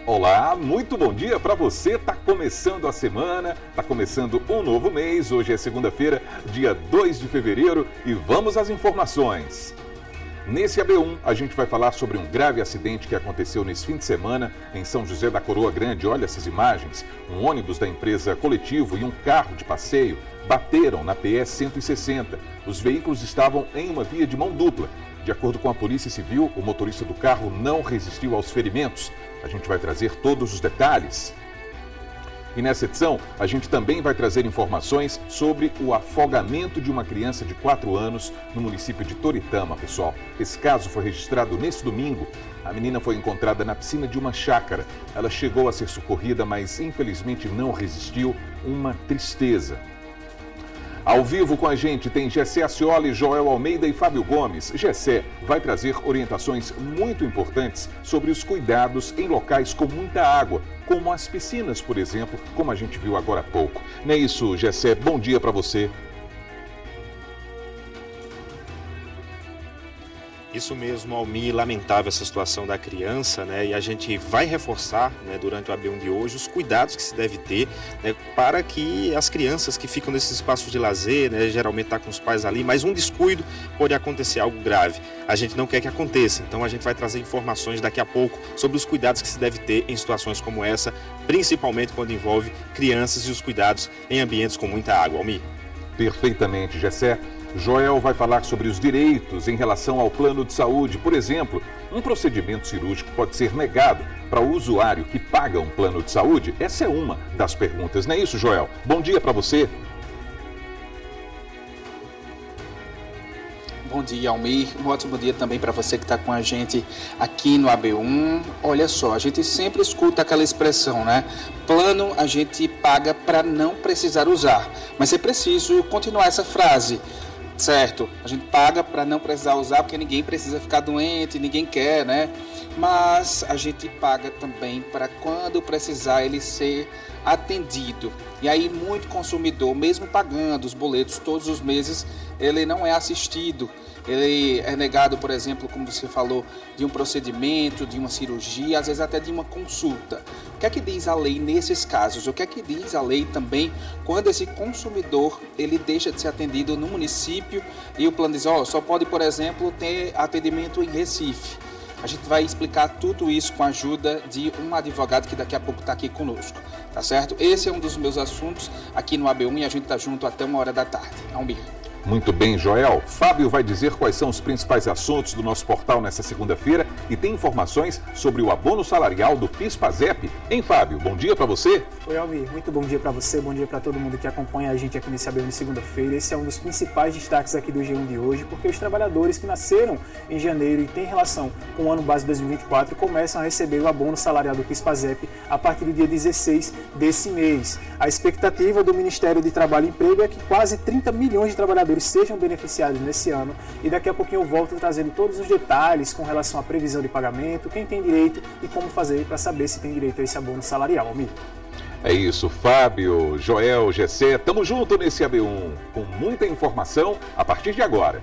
Olá, muito bom dia para você. Está começando a semana, está começando um novo mês. Hoje é segunda-feira, dia 2 de fevereiro e vamos às informações. Nesse AB1, a gente vai falar sobre um grave acidente que aconteceu nesse fim de semana em São José da Coroa Grande. Olha essas imagens. Um ônibus da empresa Coletivo e um carro de passeio bateram na PS 160. Os veículos estavam em uma via de mão dupla. De acordo com a Polícia Civil, o motorista do carro não resistiu aos ferimentos. A gente vai trazer todos os detalhes. E nessa edição, a gente também vai trazer informações sobre o afogamento de uma criança de 4 anos no município de Toritama, pessoal. Esse caso foi registrado nesse domingo. A menina foi encontrada na piscina de uma chácara. Ela chegou a ser socorrida, mas infelizmente não resistiu. Uma tristeza. Ao vivo com a gente tem Gessé Accioli, Joel Almeida e Fábio Gomes. Gessé vai trazer orientações muito importantes sobre os cuidados em locais com muita água, como as piscinas, por exemplo, como a gente viu agora há pouco. Não é isso, Gessé? Bom dia para você. Isso mesmo, Almir, lamentável essa situação da criança, né? E a gente vai reforçar, né, durante o AB1 de hoje, os cuidados que se deve ter, né, para que as crianças que ficam nesses espaços de lazer, né, geralmente está com os pais ali, mas um descuido pode acontecer algo grave. A gente não quer que aconteça, então a gente vai trazer informações daqui a pouco sobre os cuidados que se deve ter em situações como essa, principalmente quando envolve crianças e os cuidados em ambientes com muita água. Almir. Perfeitamente, Gessé. Joel vai falar sobre os direitos em relação ao plano de saúde. Por exemplo, um procedimento cirúrgico pode ser negado para o usuário que paga um plano de saúde? Essa é uma das perguntas, não é isso, Joel? Bom dia para você. Bom dia, Almir. Um ótimo dia também para você que está com a gente aqui no AB1. Olha só, a gente sempre escuta aquela expressão, né? Plano a gente paga para não precisar usar. Mas é preciso continuar essa frase. Certo, a gente paga para não precisar usar porque ninguém precisa ficar doente, ninguém quer, né? Mas a gente paga também para quando precisar ele ser atendido. E aí muito consumidor, mesmo pagando os boletos todos os meses, ele não é assistido. Ele é negado, por exemplo, como você falou, de um procedimento, de uma cirurgia, às vezes até de uma consulta. O que é que diz a lei nesses casos? O que é que diz a lei também quando esse consumidor ele deixa de ser atendido no município e o plano diz, só pode, por exemplo, ter atendimento em Recife. A gente vai explicar tudo isso com a ajuda de um advogado que daqui a pouco está aqui conosco, tá certo? Esse é um dos meus assuntos aqui no AB1 e a gente está junto até 1h da tarde. Almir. Muito bem, Joel. Fábio vai dizer quais são os principais assuntos do nosso portal nessa segunda-feira e tem informações sobre o abono salarial do PIS/PASEP. Hein, Fábio? Bom dia para você. Oi, Almir. Muito bom dia para você, bom dia para todo mundo que acompanha a gente aqui nesse AB1 de segunda-feira. Esse é um dos principais destaques aqui do G1 de hoje, porque os trabalhadores que nasceram em janeiro e têm relação com o ano base 2024 começam a receber o abono salarial do PIS/PASEP a partir do dia 16 desse mês. A expectativa do Ministério de Trabalho e Emprego é que quase 30 milhões de trabalhadores sejam beneficiados nesse ano e daqui a pouquinho eu volto trazendo todos os detalhes com relação à previsão de pagamento, quem tem direito e como fazer para saber se tem direito a esse abono salarial, Almir. É isso, Fábio, Joel, Gessé, tamo junto nesse AB1 com muita informação a partir de agora.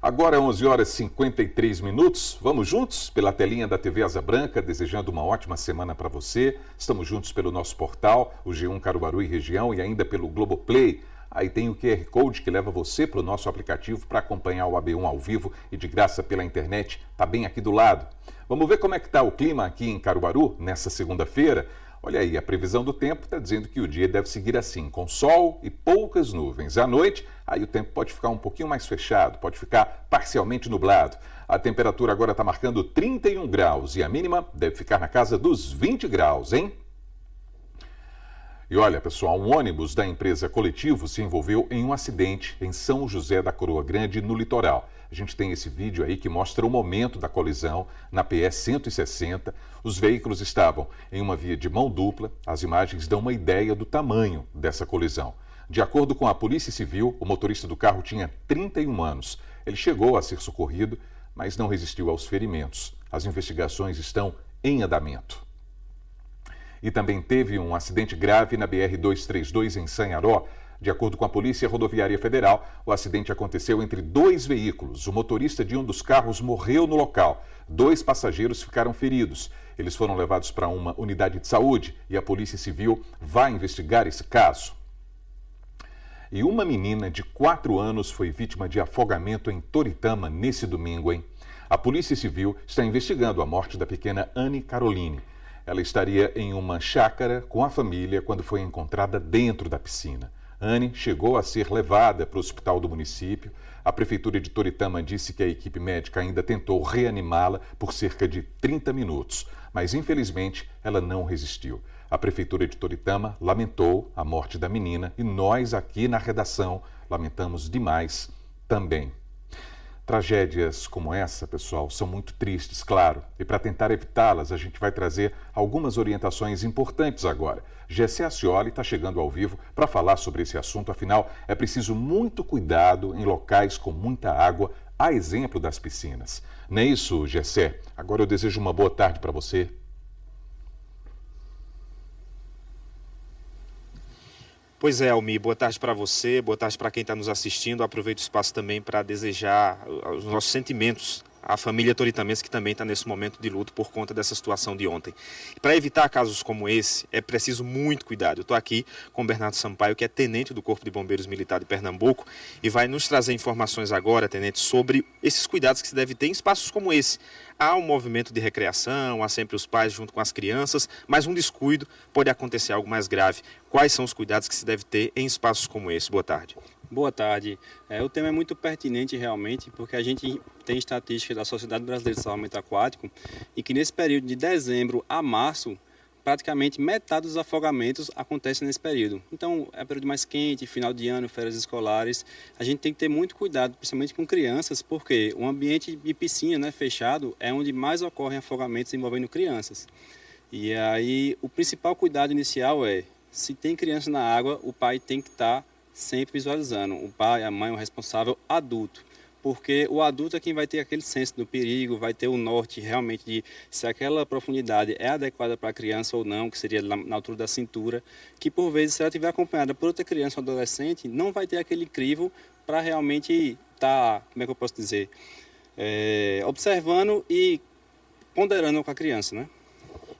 Agora 11h53. Vamos juntos pela telinha da TV Asa Branca, desejando uma ótima semana para você. Estamos juntos pelo nosso portal, o G1 Caruaru e região e ainda pelo Globoplay. Aí tem o QR Code que leva você para o nosso aplicativo para acompanhar o AB1 ao vivo e de graça pela internet. Está bem aqui do lado. Vamos ver como é que está o clima aqui em Caruaru nessa segunda-feira? Olha aí, a previsão do tempo está dizendo que o dia deve seguir assim, com sol e poucas nuvens. À noite, aí o tempo pode ficar um pouquinho mais fechado, pode ficar parcialmente nublado. A temperatura agora está marcando 31 graus e a mínima deve ficar na casa dos 20 graus, hein? E olha, pessoal, um ônibus da empresa Coletivo se envolveu em um acidente em São José da Coroa Grande, no litoral. A gente tem esse vídeo aí que mostra o momento da colisão na PS 160. Os veículos estavam em uma via de mão dupla. As imagens dão uma ideia do tamanho dessa colisão. De acordo com a Polícia Civil, o motorista do carro tinha 31 anos. Ele chegou a ser socorrido, mas não resistiu aos ferimentos. As investigações estão em andamento. E também teve um acidente grave na BR-232 em Sanharó. De acordo com a Polícia Rodoviária Federal, o acidente aconteceu entre dois veículos. O motorista de um dos carros morreu no local. 2 passageiros ficaram feridos. Eles foram levados para uma unidade de saúde e a Polícia Civil vai investigar esse caso. E uma menina de 4 anos foi vítima de afogamento em Toritama nesse domingo, hein? A Polícia Civil está investigando a morte da pequena Anne Caroline. Ela estaria em uma chácara com a família quando foi encontrada dentro da piscina. Anne chegou a ser levada para o hospital do município. A Prefeitura de Toritama disse que a equipe médica ainda tentou reanimá-la por cerca de 30 minutos, mas infelizmente ela não resistiu. A Prefeitura de Toritama lamentou a morte da menina e nós aqui na redação lamentamos demais também. Tragédias como essa, pessoal, são muito tristes, claro. E para tentar evitá-las, a gente vai trazer algumas orientações importantes agora. Gessé Ascioli está chegando ao vivo para falar sobre esse assunto. Afinal, é preciso muito cuidado em locais com muita água, a exemplo das piscinas. Não é isso, Gessé? Agora eu desejo uma boa tarde para você. Pois é, Almi, boa tarde para você, boa tarde para quem está nos assistindo. Aproveito o espaço também para desejar os nossos sentimentos à família toritamense que também está nesse momento de luto por conta dessa situação de ontem. Para evitar casos como esse, é preciso muito cuidado. Eu estou aqui com o Bernardo Sampaio, que é tenente do Corpo de Bombeiros Militar de Pernambuco, e vai nos trazer informações agora, tenente, sobre esses cuidados que se deve ter em espaços como esse. Há um movimento de recreação, há sempre os pais junto com as crianças, mas um descuido pode acontecer algo mais grave. Quais são os cuidados que se deve ter em espaços como esse? Boa tarde. Boa tarde. O tema é muito pertinente realmente, porque a gente tem estatísticas da Sociedade Brasileira de Salvamento Aquático e que nesse período de dezembro a março, praticamente metade dos afogamentos acontecem nesse período. Então, é período mais quente, final de ano, férias escolares. A gente tem que ter muito cuidado, principalmente com crianças, porque o ambiente de piscina, fechado é onde mais ocorrem afogamentos envolvendo crianças. E aí, o principal cuidado inicial é, se tem criança na água, o pai tem que estar sempre visualizando, o pai, a mãe, o responsável adulto, porque o adulto é quem vai ter aquele senso do perigo, vai ter o norte realmente de se aquela profundidade é adequada para a criança ou não, que seria na altura da cintura, que por vezes se ela estiver acompanhada por outra criança ou adolescente, não vai ter aquele crivo para realmente estar, como é que eu posso dizer, observando e ponderando com a criança, né?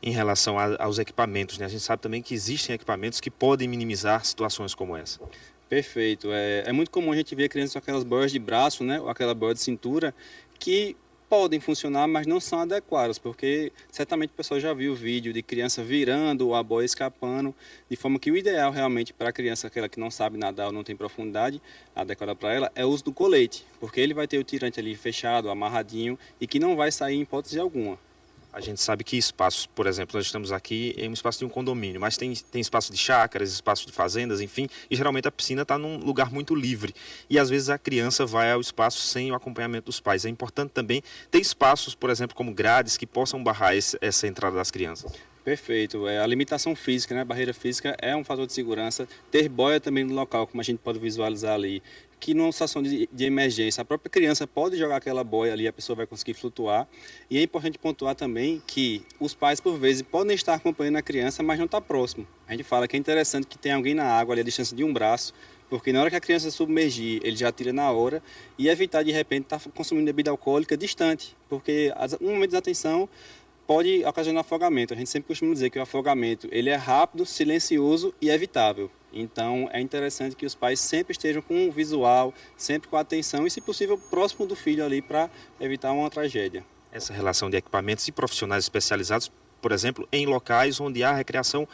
Em relação aos equipamentos, né? A gente sabe também que existem equipamentos que podem minimizar situações como essa. Perfeito. É muito comum a gente ver crianças com aquelas boias de braço, né, ou aquela boia de cintura, que podem funcionar, mas não são adequadas, porque certamente o pessoal já viu o vídeo de criança virando ou a boia escapando, de forma que o ideal realmente para a criança, aquela que não sabe nadar ou não tem profundidade adequada para ela, é o uso do colete, porque ele vai ter o tirante ali fechado, amarradinho, e que não vai sair em hipótese alguma. A gente sabe que espaços, por exemplo, nós estamos aqui em um espaço de um condomínio, mas tem espaço de chácaras, espaço de fazendas, enfim, e geralmente a piscina está num lugar muito livre. E às vezes a criança vai ao espaço sem o acompanhamento dos pais. É importante também ter espaços, por exemplo, como grades, que possam barrar essa entrada das crianças. Perfeito. A limitação física, né? A barreira física é um fator de segurança. Ter boia também no local, como a gente pode visualizar ali, que numa situação de emergência, a própria criança pode jogar aquela boia ali, a pessoa vai conseguir flutuar. E é importante pontuar também que os pais, por vezes, podem estar acompanhando a criança, mas não está próximo. A gente fala que é interessante que tenha alguém na água ali a distância de um braço, porque na hora que a criança submergir, ele já tira na hora, e evitar de repente estar consumindo bebida alcoólica distante, porque um momento de desatenção pode ocasionar afogamento. A gente sempre costuma dizer que o afogamento ele é rápido, silencioso e evitável. Então é interessante que os pais sempre estejam com o visual, sempre com a atenção e, se possível, próximo do filho ali para evitar uma tragédia. Essa relação de equipamentos e profissionais especializados, por exemplo, em locais onde há recreação,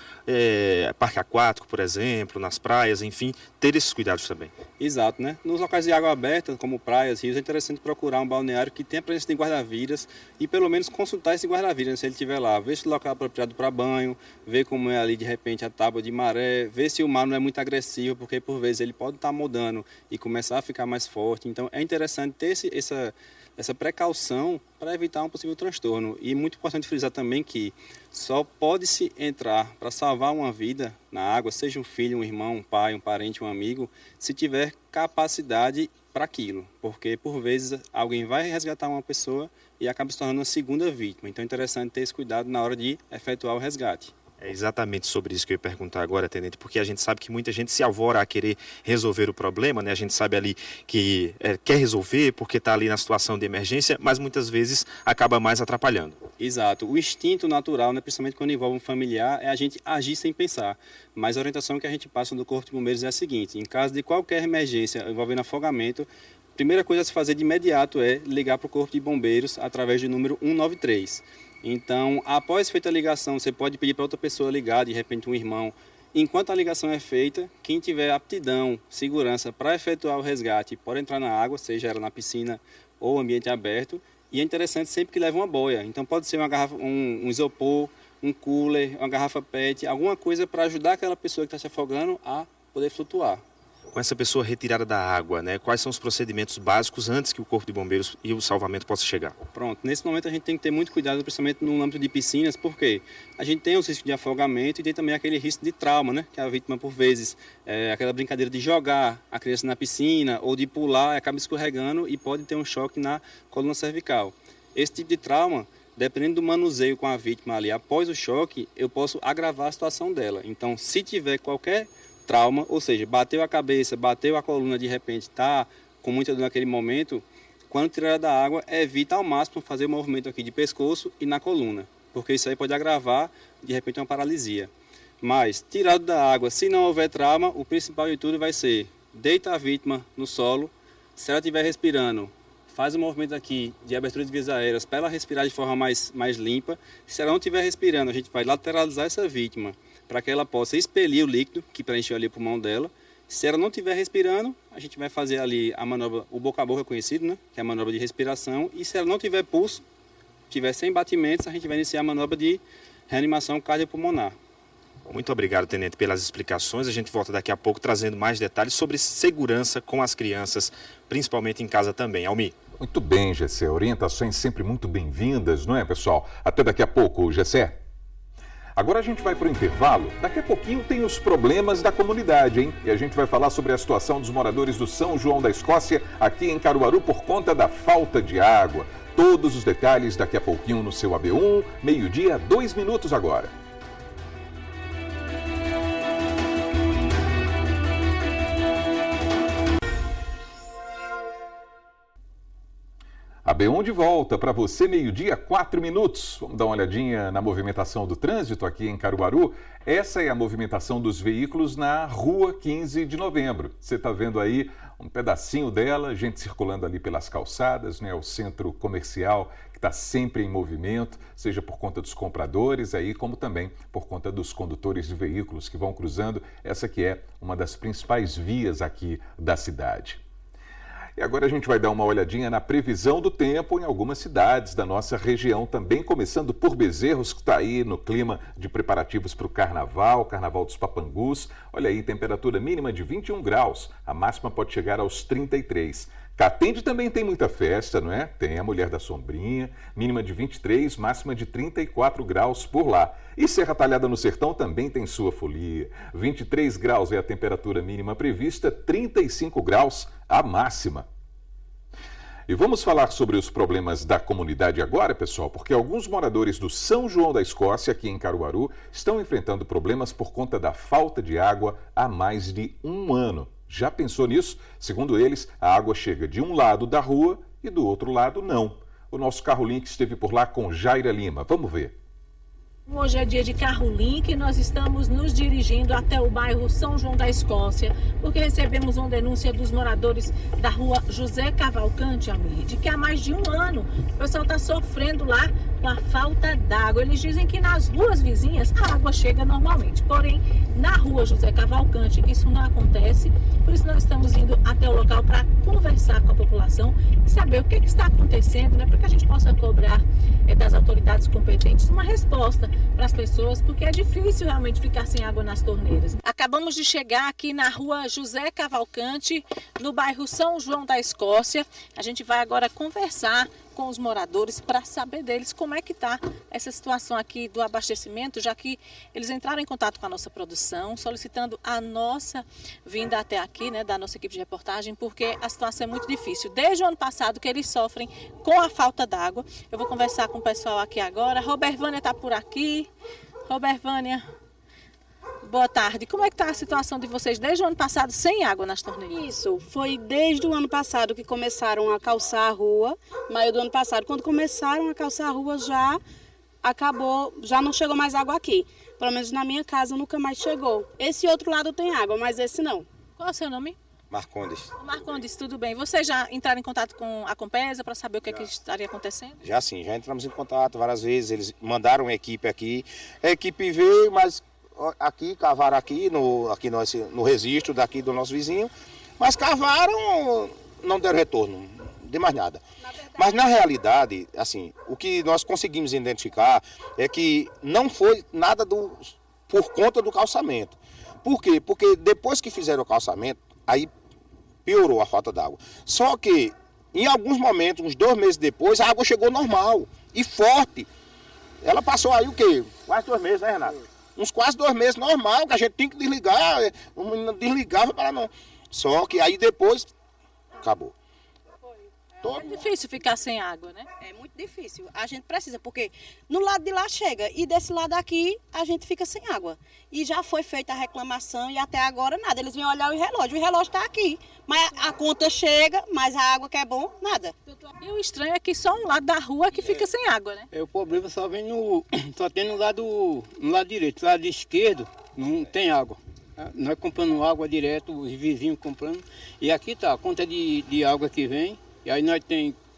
parque aquático, por exemplo, nas praias, enfim, ter esses cuidados também. Exato, né? Nos locais de água aberta, como praias, rios, é interessante procurar um balneário que tenha a presença de guarda-vidas e pelo menos consultar esse guarda-vidas, se ele estiver lá, ver se o local é apropriado para banho, ver como é ali de repente a tábua de maré, ver se o mar não é muito agressivo, porque por vezes ele pode estar mudando e começar a ficar mais forte. Então é interessante ter essa precaução para evitar um possível transtorno. E muito importante frisar também que só pode-se entrar para salvar uma vida na água, seja um filho, um irmão, um pai, um parente, um amigo, se tiver capacidade para aquilo. Porque, por vezes, alguém vai resgatar uma pessoa e acaba se tornando uma segunda vítima. Então é interessante ter esse cuidado na hora de efetuar o resgate. É exatamente sobre isso que eu ia perguntar agora, Tenente, porque a gente sabe que muita gente se alvora a querer resolver o problema, né? A gente sabe ali que quer resolver porque está ali na situação de emergência, mas muitas vezes acaba mais atrapalhando. Exato. O instinto natural, né, principalmente quando envolve um familiar, é a gente agir sem pensar. Mas a orientação que a gente passa do Corpo de Bombeiros é a seguinte: em caso de qualquer emergência envolvendo afogamento, a primeira coisa a se fazer de imediato é ligar para o Corpo de Bombeiros através do número 193. Então, após feita a ligação, você pode pedir para outra pessoa ligar, de repente um irmão. Enquanto a ligação é feita, quem tiver aptidão, segurança para efetuar o resgate pode entrar na água, seja ela na piscina ou ambiente aberto. E é interessante sempre que leve uma boia. Então pode ser uma garrafa, um isopor, um cooler, uma garrafa PET, alguma coisa para ajudar aquela pessoa que está se afogando a poder flutuar. Com essa pessoa retirada da água, né? Quais são os procedimentos básicos antes que o Corpo de Bombeiros e o salvamento possa chegar? Pronto, nesse momento a gente tem que ter muito cuidado, principalmente no âmbito de piscinas, porque a gente tem os riscos de afogamento e tem também aquele risco de trauma, né? Que a vítima, por vezes, aquela brincadeira de jogar a criança na piscina ou de pular, acaba escorregando e pode ter um choque na coluna cervical. Esse tipo de trauma, dependendo do manuseio com a vítima ali após o choque, eu posso agravar a situação dela. Então, se tiver qualquer trauma, ou seja, bateu a cabeça, bateu a coluna, de repente está com muita dor naquele momento, quando tirar da água, evita ao máximo fazer o movimento aqui de pescoço e na coluna, porque isso aí pode agravar, de repente, uma paralisia. Mas, tirado da água, se não houver trauma, o principal de tudo vai ser: deita a vítima no solo, se ela estiver respirando, faz o movimento aqui de abertura de vias aéreas para ela respirar de forma mais limpa. Se ela não estiver respirando, a gente vai lateralizar essa vítima para que ela possa expelir o líquido que preencheu ali o pulmão dela. Se ela não estiver respirando, a gente vai fazer ali a manobra, o boca a boca conhecido, né? Que é a manobra de respiração. E se ela não tiver pulso, tiver sem batimentos, a gente vai iniciar a manobra de reanimação cardiopulmonar. Muito obrigado, Tenente, pelas explicações. A gente volta daqui a pouco trazendo mais detalhes sobre segurança com as crianças, principalmente em casa também. Almi. Muito bem, Gessé. Orientações sempre muito bem-vindas, não é, pessoal? Até daqui a pouco, Gessé. Agora a gente vai para o intervalo. Daqui a pouquinho tem os problemas da comunidade, hein? E a gente vai falar sobre a situação dos moradores do São João da Escócia, aqui em Caruaru, por conta da falta de água. Todos os detalhes daqui a pouquinho no seu AB1, 12h, 2 minutos agora. AB1 de volta para você, 12h, 4 minutos. Vamos dar uma olhadinha na movimentação do trânsito aqui em Caruaru. Essa é a movimentação dos veículos na Rua 15 de Novembro. Você está vendo aí um pedacinho dela, gente circulando ali pelas calçadas, né? O centro comercial que está sempre em movimento, seja por conta dos compradores aí, como também por conta dos condutores de veículos que vão cruzando essa que é uma das principais vias aqui da cidade. E agora a gente vai dar uma olhadinha na previsão do tempo em algumas cidades da nossa região, também começando por Bezerros, que está aí no clima de preparativos para o Carnaval dos Papangus. Olha aí, temperatura mínima de 21 graus, a máxima pode chegar aos 33. Catende também tem muita festa, não é? Tem a Mulher da Sombrinha, mínima de 23, máxima de 34 graus por lá. E Serra Talhada no Sertão também tem sua folia. 23 graus é a temperatura mínima prevista, 35 graus a máxima. E vamos falar sobre os problemas da comunidade agora, pessoal, porque alguns moradores do São João da Escócia, aqui em Caruaru, estão enfrentando problemas por conta da falta de água há mais de um ano. Já pensou nisso? Segundo eles, a água chega de um lado da rua e do outro lado não. O nosso Carro Link esteve por lá com Jaira Lima. Vamos ver. Hoje é dia de Carro Link e nós estamos nos dirigindo até o bairro São João da Escócia, porque recebemos uma denúncia dos moradores da rua José Cavalcante, Amir, de que há mais de um ano o pessoal está sofrendo lá com a falta d'água. Eles dizem que nas ruas vizinhas a água chega normalmente, porém na rua José Cavalcante isso não acontece, por isso nós estamos indo até o local para conversar com a população e saber o que está acontecendo, né, para que a gente possa cobrar das autoridades competentes uma resposta para as pessoas, porque é difícil realmente ficar sem água nas torneiras. Acabamos de chegar aqui na rua José Cavalcante, no bairro São João da Escócia. A gente vai agora conversar com os moradores para saber deles como é que está essa situação aqui do abastecimento, já que eles entraram em contato com a nossa produção, solicitando a nossa vinda até aqui, né, da nossa equipe de reportagem, porque a situação é muito difícil. Desde o ano passado que eles sofrem com a falta d'água. Eu vou conversar com o pessoal aqui agora. Robert Vânia está por aqui. Robervânia, boa tarde. Como é que está a situação de vocês desde o ano passado sem água nas torneiras? Isso, foi desde o ano passado que começaram a calçar a rua, maio do ano passado. Quando começaram a calçar a rua já acabou, já não chegou mais água aqui. Pelo menos na minha casa nunca mais chegou. Esse outro lado tem água, mas esse não. Qual é o seu nome? Marcondes. Marcondes, tudo bem. Vocês já entraram em contato com a Compesa para saber o que, é que estaria acontecendo? Já sim, já entramos em contato várias vezes, eles mandaram uma equipe aqui. A equipe veio, mas aqui, cavaram aqui no registro daqui do nosso vizinho, mas cavaram, não deram retorno, de mais nada. Mas na realidade, assim, o que nós conseguimos identificar é que não foi nada por conta do calçamento. Por quê? Porque depois que fizeram o calçamento, aí piorou a falta d'água. Só que, em alguns momentos, uns 2 meses depois, a água chegou normal e forte. Ela passou aí o quê? Quase 2 meses, né, Renato? Uns quase 2 meses normal, que a gente tinha que desligar, não desligava para não. Só que aí depois, acabou. É difícil ficar sem água, né? É muito difícil. A gente precisa, porque no lado de lá chega e desse lado aqui a gente fica sem água. E já foi feita a reclamação e até agora nada. Eles vêm olhar o relógio está aqui. Mas a conta chega, mas a água que é bom, nada. E o estranho é que só um lado da rua que fica sem água, né? O problema só tem no lado direito. No lado esquerdo não tem água. Nós comprando água direto, os vizinhos comprando. E aqui tá a conta de água que vem. E aí nós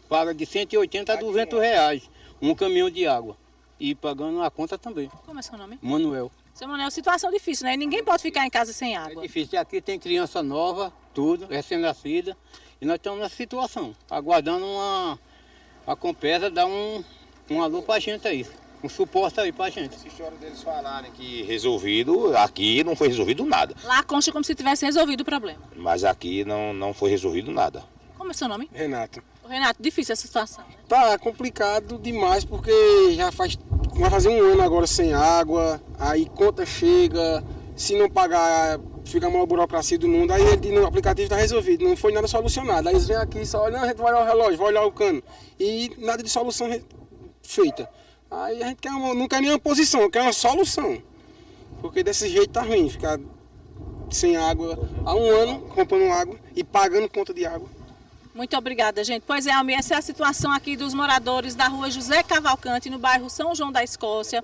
paga de 180 a 200 reais um caminhão de água. E pagando a conta também. Como é seu nome? Manuel. Seu Manuel, situação difícil, né? Ninguém pode ficar em casa sem água. É difícil. E aqui tem criança nova, tudo, recém-nascida. E nós estamos nessa situação, aguardando a Compesa dar um alô pra gente aí. Um suporte aí pra gente. Essa história deles falarem que resolvido, aqui não foi resolvido nada. Lá consta como se tivesse resolvido o problema. Mas aqui não foi resolvido nada. Como é seu nome? Renato. Renato, difícil essa situação, né? Tá complicado demais porque vai fazer 1 ano agora sem água, aí conta chega, se não pagar fica a maior burocracia do mundo, aí ele no aplicativo está resolvido, não foi nada solucionado. Aí eles vêm aqui só olham, a gente vai olhar o relógio, vai olhar o cano e nada de solução feita. Aí a gente não quer nenhuma posição, quer uma solução, porque desse jeito tá ruim, ficar sem água há 1 ano, comprando água e pagando conta de água. Muito obrigada, gente. Pois é, Almir, essa é a situação aqui dos moradores da rua José Cavalcante, no bairro São João da Escócia.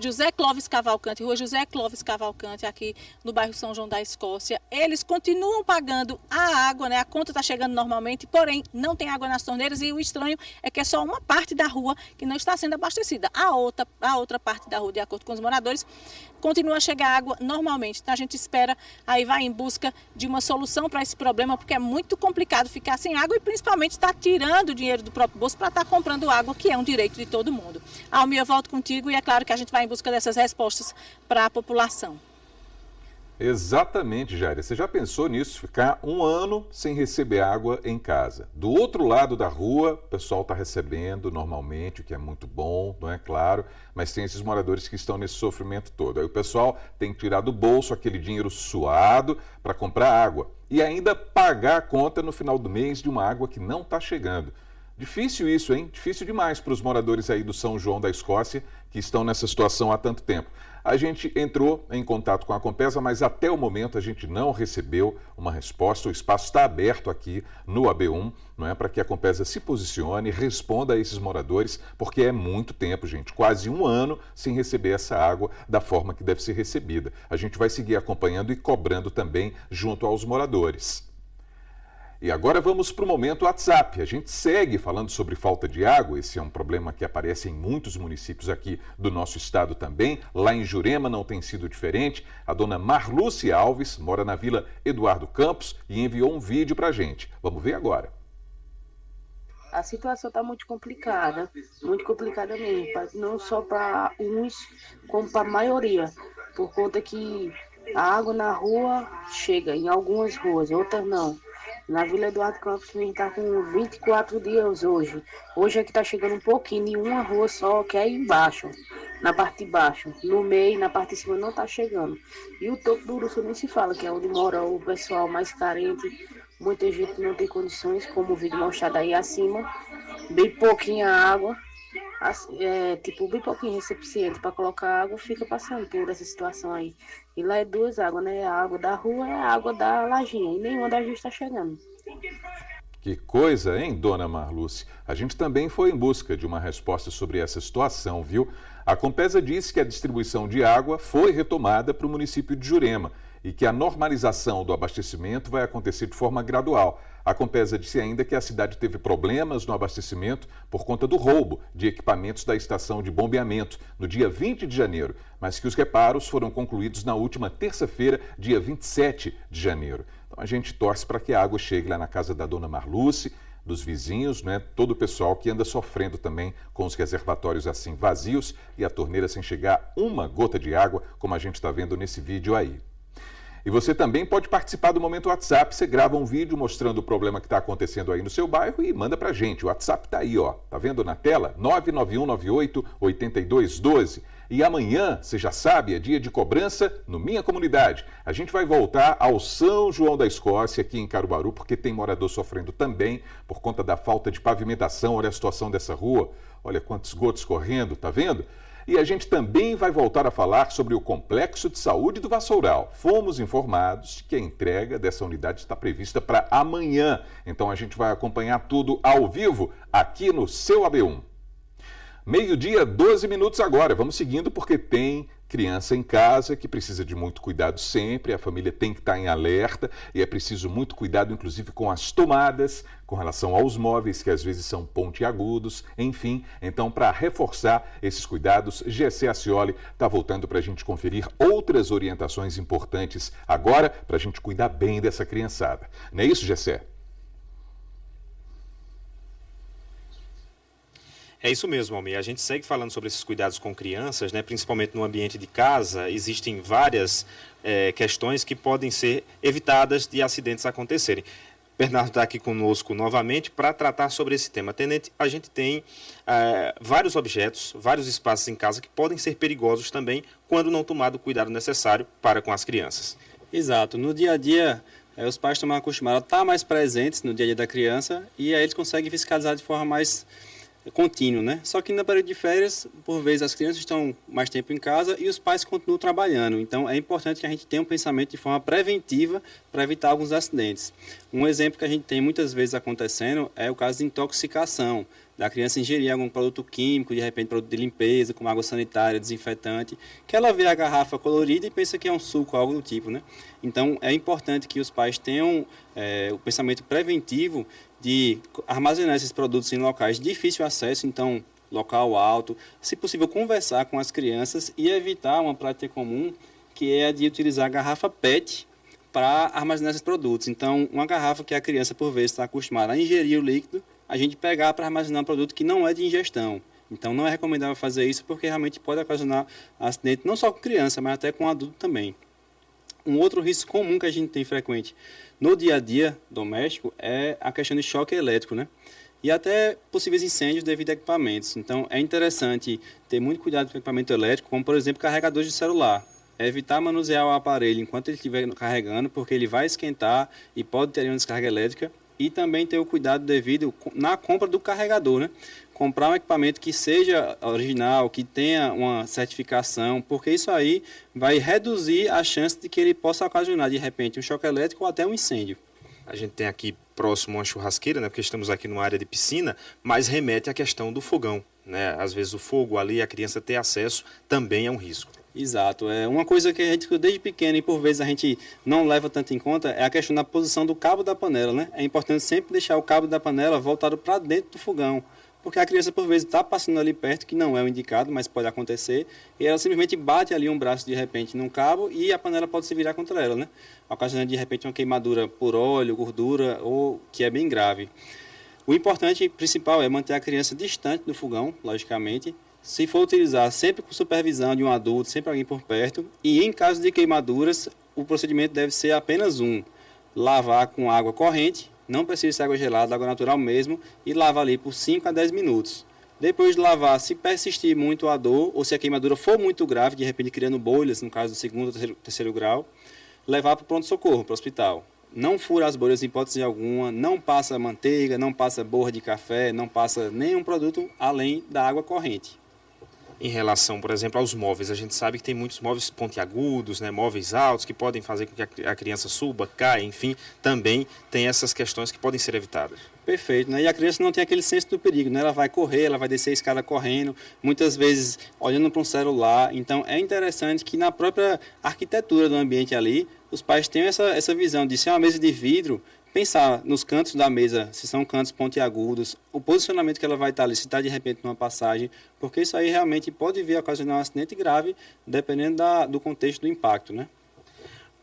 José Clóvis Cavalcante, rua José Clóvis Cavalcante, aqui no bairro São João da Escócia. Eles continuam pagando a água, né? A conta está chegando normalmente, porém não tem água nas torneiras e o estranho é que é só uma parte da rua que não está sendo abastecida. A outra parte da rua, de acordo com os moradores, continua a chegar água normalmente. Então a gente espera, aí vai em busca de uma solução para esse problema, porque é muito complicado ficar sem água e principalmente estar tirando o dinheiro do próprio bolso para estar comprando água, que é um direito de todo mundo. Almir, eu volto contigo e é claro que a gente vai em busca dessas respostas para a população. Exatamente, Jair. Você já pensou nisso? Ficar 1 ano sem receber água em casa. Do outro lado da rua, o pessoal está recebendo normalmente, o que é muito bom, não é claro, mas tem esses moradores que estão nesse sofrimento todo. Aí o pessoal tem que tirar do bolso aquele dinheiro suado para comprar água e ainda pagar a conta no final do mês de uma água que não está chegando. Difícil isso, hein? Difícil demais para os moradores aí do São João da Escócia que estão nessa situação há tanto tempo. A gente entrou em contato com a Compesa, mas até o momento a gente não recebeu uma resposta. O espaço está aberto aqui no AB1, não é, para que a Compesa se posicione, responda a esses moradores, porque é muito tempo, gente, quase 1 ano sem receber essa água da forma que deve ser recebida. A gente vai seguir acompanhando e cobrando também junto aos moradores. E agora vamos para o momento WhatsApp. A gente segue falando sobre falta de água. Esse é um problema que aparece em muitos municípios aqui do nosso estado também. Lá em Jurema não tem sido diferente. A dona Marluce Alves mora na Vila Eduardo Campos e enviou um vídeo para a gente. Vamos ver agora. A situação está muito complicada mesmo, não só para uns, como para a maioria, por conta que a água na rua chega, em algumas ruas, outras não. Na Vila Eduardo Campos a gente está com 24 dias hoje. Hoje é que está chegando um pouquinho em uma rua só, que é aí embaixo, na parte de baixo. No meio, na parte de cima não está chegando. E o topo do Uruçu nem se fala, que é onde mora o pessoal mais carente. Muita gente não tem condições, como o vídeo mostrado aí acima. Bem pouquinha água. tipo, bem pouquinho recipiente para colocar água, fica passando por essa situação aí. E lá é duas águas, né? A água da rua e a água da lajinha. E nenhuma das duas está chegando. Que coisa, hein, dona Marluce? A gente também foi em busca de uma resposta sobre essa situação, viu? A Compesa disse que a distribuição de água foi retomada para o município de Jurema e que a normalização do abastecimento vai acontecer de forma gradual. A Compesa disse ainda que a cidade teve problemas no abastecimento por conta do roubo de equipamentos da estação de bombeamento no dia 20 de janeiro, mas que os reparos foram concluídos na última terça-feira, dia 27 de janeiro. Então a gente torce para que a água chegue lá na casa da dona Marluce, dos vizinhos, né? Todo o pessoal que anda sofrendo também com os reservatórios assim vazios e a torneira sem chegar uma gota de água, como a gente está vendo nesse vídeo aí. E você também pode participar do Momento WhatsApp. Você grava um vídeo mostrando o problema que está acontecendo aí no seu bairro e manda pra gente. O WhatsApp está aí, ó. Tá vendo na tela? 99198-8212. E amanhã, você já sabe, é dia de cobrança no Minha Comunidade. A gente vai voltar ao São João da Escócia, aqui em Caruaru, porque tem morador sofrendo também por conta da falta de pavimentação. Olha a situação dessa rua. Olha quantos esgotos correndo, tá vendo? E a gente também vai voltar a falar sobre o Complexo de Saúde do Vassoural. Fomos informados de que a entrega dessa unidade está prevista para amanhã. Então a gente vai acompanhar tudo ao vivo aqui no seu AB1. Meio-dia, 12 minutos agora. Vamos seguindo porque tem criança em casa que precisa de muito cuidado sempre, a família tem que estar em alerta e é preciso muito cuidado, inclusive com as tomadas, com relação aos móveis que às vezes são pontiagudos, enfim. Então, para reforçar esses cuidados, Gessé Acioli está voltando para a gente conferir outras orientações importantes agora para a gente cuidar bem dessa criançada. Não é isso, Gessé? É isso mesmo, Almir. A gente segue falando sobre esses cuidados com crianças, né? Principalmente no ambiente de casa. Existem várias questões que podem ser evitadas de acidentes acontecerem. Bernardo está aqui conosco novamente para tratar sobre esse tema. Tenente, a gente tem vários objetos, vários espaços em casa que podem ser perigosos também quando não tomado o cuidado necessário para com as crianças. Exato. No dia a dia, os pais estão acostumados a estar mais presentes no dia a dia da criança e aí eles conseguem fiscalizar de forma mais contínuo, né? Só que no período de férias, por vezes as crianças estão mais tempo em casa e os pais continuam trabalhando. Então é importante que a gente tenha um pensamento de forma preventiva para evitar alguns acidentes. Um exemplo que a gente tem muitas vezes acontecendo é o caso de intoxicação, da criança ingerir algum produto químico, de repente produto de limpeza, como água sanitária, desinfetante, que ela vê a garrafa colorida e pensa que é um suco, algo do tipo, né? Então é importante que os pais tenham o pensamento preventivo de armazenar esses produtos em locais de difícil acesso, então local alto, se possível conversar com as crianças e evitar uma prática comum que é a de utilizar a garrafa PET para armazenar esses produtos. Então uma garrafa que a criança por vezes está acostumada a ingerir o líquido, a gente pegar para armazenar um produto que não é de ingestão. Então não é recomendável fazer isso porque realmente pode ocasionar acidente não só com criança, mas até com adulto também. Um outro risco comum que a gente tem frequente no dia a dia doméstico é a questão de choque elétrico, né? E até possíveis incêndios devido a equipamentos. Então é interessante ter muito cuidado com o equipamento elétrico, como por exemplo carregadores de celular. É evitar manusear o aparelho enquanto ele estiver carregando, porque ele vai esquentar e pode ter uma descarga elétrica. E também ter o cuidado devido na compra do carregador, né? Comprar um equipamento que seja original, que tenha uma certificação, porque isso aí vai reduzir a chance de que ele possa ocasionar, de repente, um choque elétrico ou até um incêndio. A gente tem aqui próximo uma churrasqueira, né? Porque estamos aqui numa área de piscina, mas remete à questão do fogão, né? Às vezes o fogo ali, a criança ter acesso, também é um risco. Exato. É uma coisa que a gente desde pequeno e por vezes a gente não leva tanto em conta é a questão da posição do cabo da panela, né? É importante sempre deixar o cabo da panela voltado para dentro do fogão, porque a criança por vezes está passando ali perto, que não é o indicado, mas pode acontecer, e ela simplesmente bate ali um braço de repente num cabo e a panela pode se virar contra ela, né? Ocasionando de repente uma queimadura por óleo, gordura, ou que é bem grave. O importante principal é manter a criança distante do fogão, logicamente. Se for utilizar, sempre com supervisão de um adulto, sempre alguém por perto. E em caso de queimaduras, o procedimento deve ser apenas um. Lavar com água corrente, não precisa ser água gelada, água natural mesmo, e lavar ali por 5 a 10 minutos. Depois de lavar, se persistir muito a dor, ou se a queimadura for muito grave, de repente criando bolhas, no caso do segundo ou terceiro grau, levar para o pronto-socorro, para o hospital. não fura as bolhas em hipótese alguma, não passa manteiga, não passa borra de café, não passa nenhum produto além da água corrente. Em relação, por exemplo, aos móveis, a gente sabe que tem muitos móveis pontiagudos, né, móveis altos, que podem fazer com que a criança suba, caia, enfim, também tem essas questões que podem ser evitadas. Perfeito, né? E a criança não tem aquele senso do perigo, né? Ela vai correr, ela vai descer a escada correndo, muitas vezes olhando para um celular. Então, é interessante que na própria arquitetura do ambiente ali, os pais tenham essa visão de ser uma mesa de vidro, pensar nos cantos da mesa, se são cantos pontiagudos, o posicionamento que ela vai estar ali, se está de repente numa passagem, porque isso aí realmente pode vir a ocasionar um acidente grave, dependendo do contexto do impacto, né?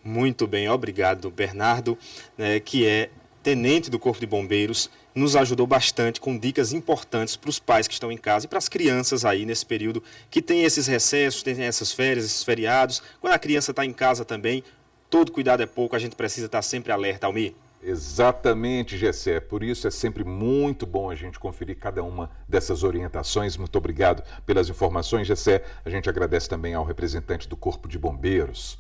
Muito bem, obrigado, Bernardo, né, que é tenente do Corpo de Bombeiros, nos ajudou bastante com dicas importantes para os pais que estão em casa e para as crianças aí nesse período que tem esses recessos, tem essas férias, esses feriados. Quando a criança está em casa também, todo cuidado é pouco, a gente precisa estar sempre alerta, Almir. Exatamente, Gessé. Por isso é sempre muito bom a gente conferir cada uma dessas orientações. Muito obrigado pelas informações, Gessé. A gente agradece também ao representante do Corpo de Bombeiros.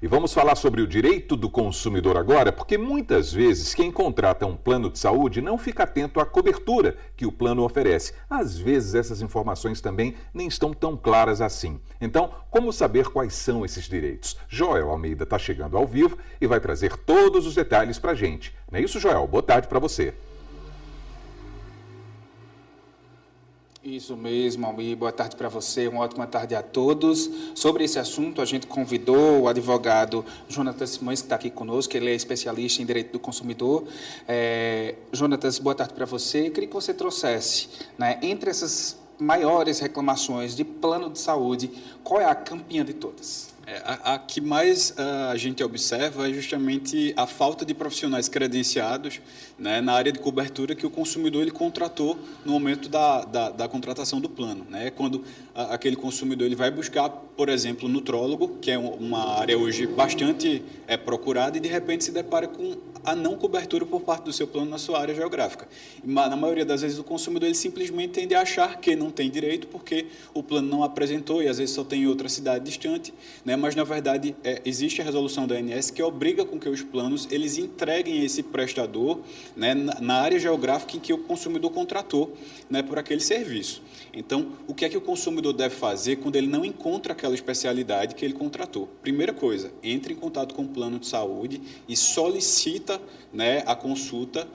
E vamos falar sobre o direito do consumidor agora, porque muitas vezes quem contrata um plano de saúde não fica atento à cobertura que o plano oferece. Às vezes essas informações também nem estão tão claras assim. Então, como saber quais são esses direitos? Joel Almeida está chegando ao vivo e vai trazer todos os detalhes para a gente. Não é isso, Joel? Boa tarde para você. Isso mesmo, Almir. Boa tarde para você, uma ótima tarde a todos. Sobre esse assunto, a gente convidou o advogado Jonatas Simões, que está aqui conosco, ele é especialista em direito do consumidor. Jonatas, boa tarde para você. Eu queria que você trouxesse, né, entre essas maiores reclamações de plano de saúde, qual é a campeã de todas? A que mais a gente observa é justamente a falta de profissionais credenciados, né, na área de cobertura que o consumidor ele contratou no momento da contratação do plano, né? Quando aquele consumidor ele vai buscar, por exemplo, nutrólogo, que é uma área hoje bastante procurada, e de repente se depara com a não cobertura por parte do seu plano na sua área geográfica. Na maioria das vezes o consumidor ele simplesmente tende a achar que não tem direito porque o plano não apresentou e às vezes só tem em outra cidade distante, né? Mas na verdade existe a resolução da ANS que obriga com que os planos eles entreguem esse prestador, né, na área geográfica em que o consumidor contratou, né, por aquele serviço. Então, o que é que o consumidor deve fazer quando ele não encontra aquela especialidade que ele contratou? Primeira coisa, entre em contato com o plano de saúde e solicita, né, a consulta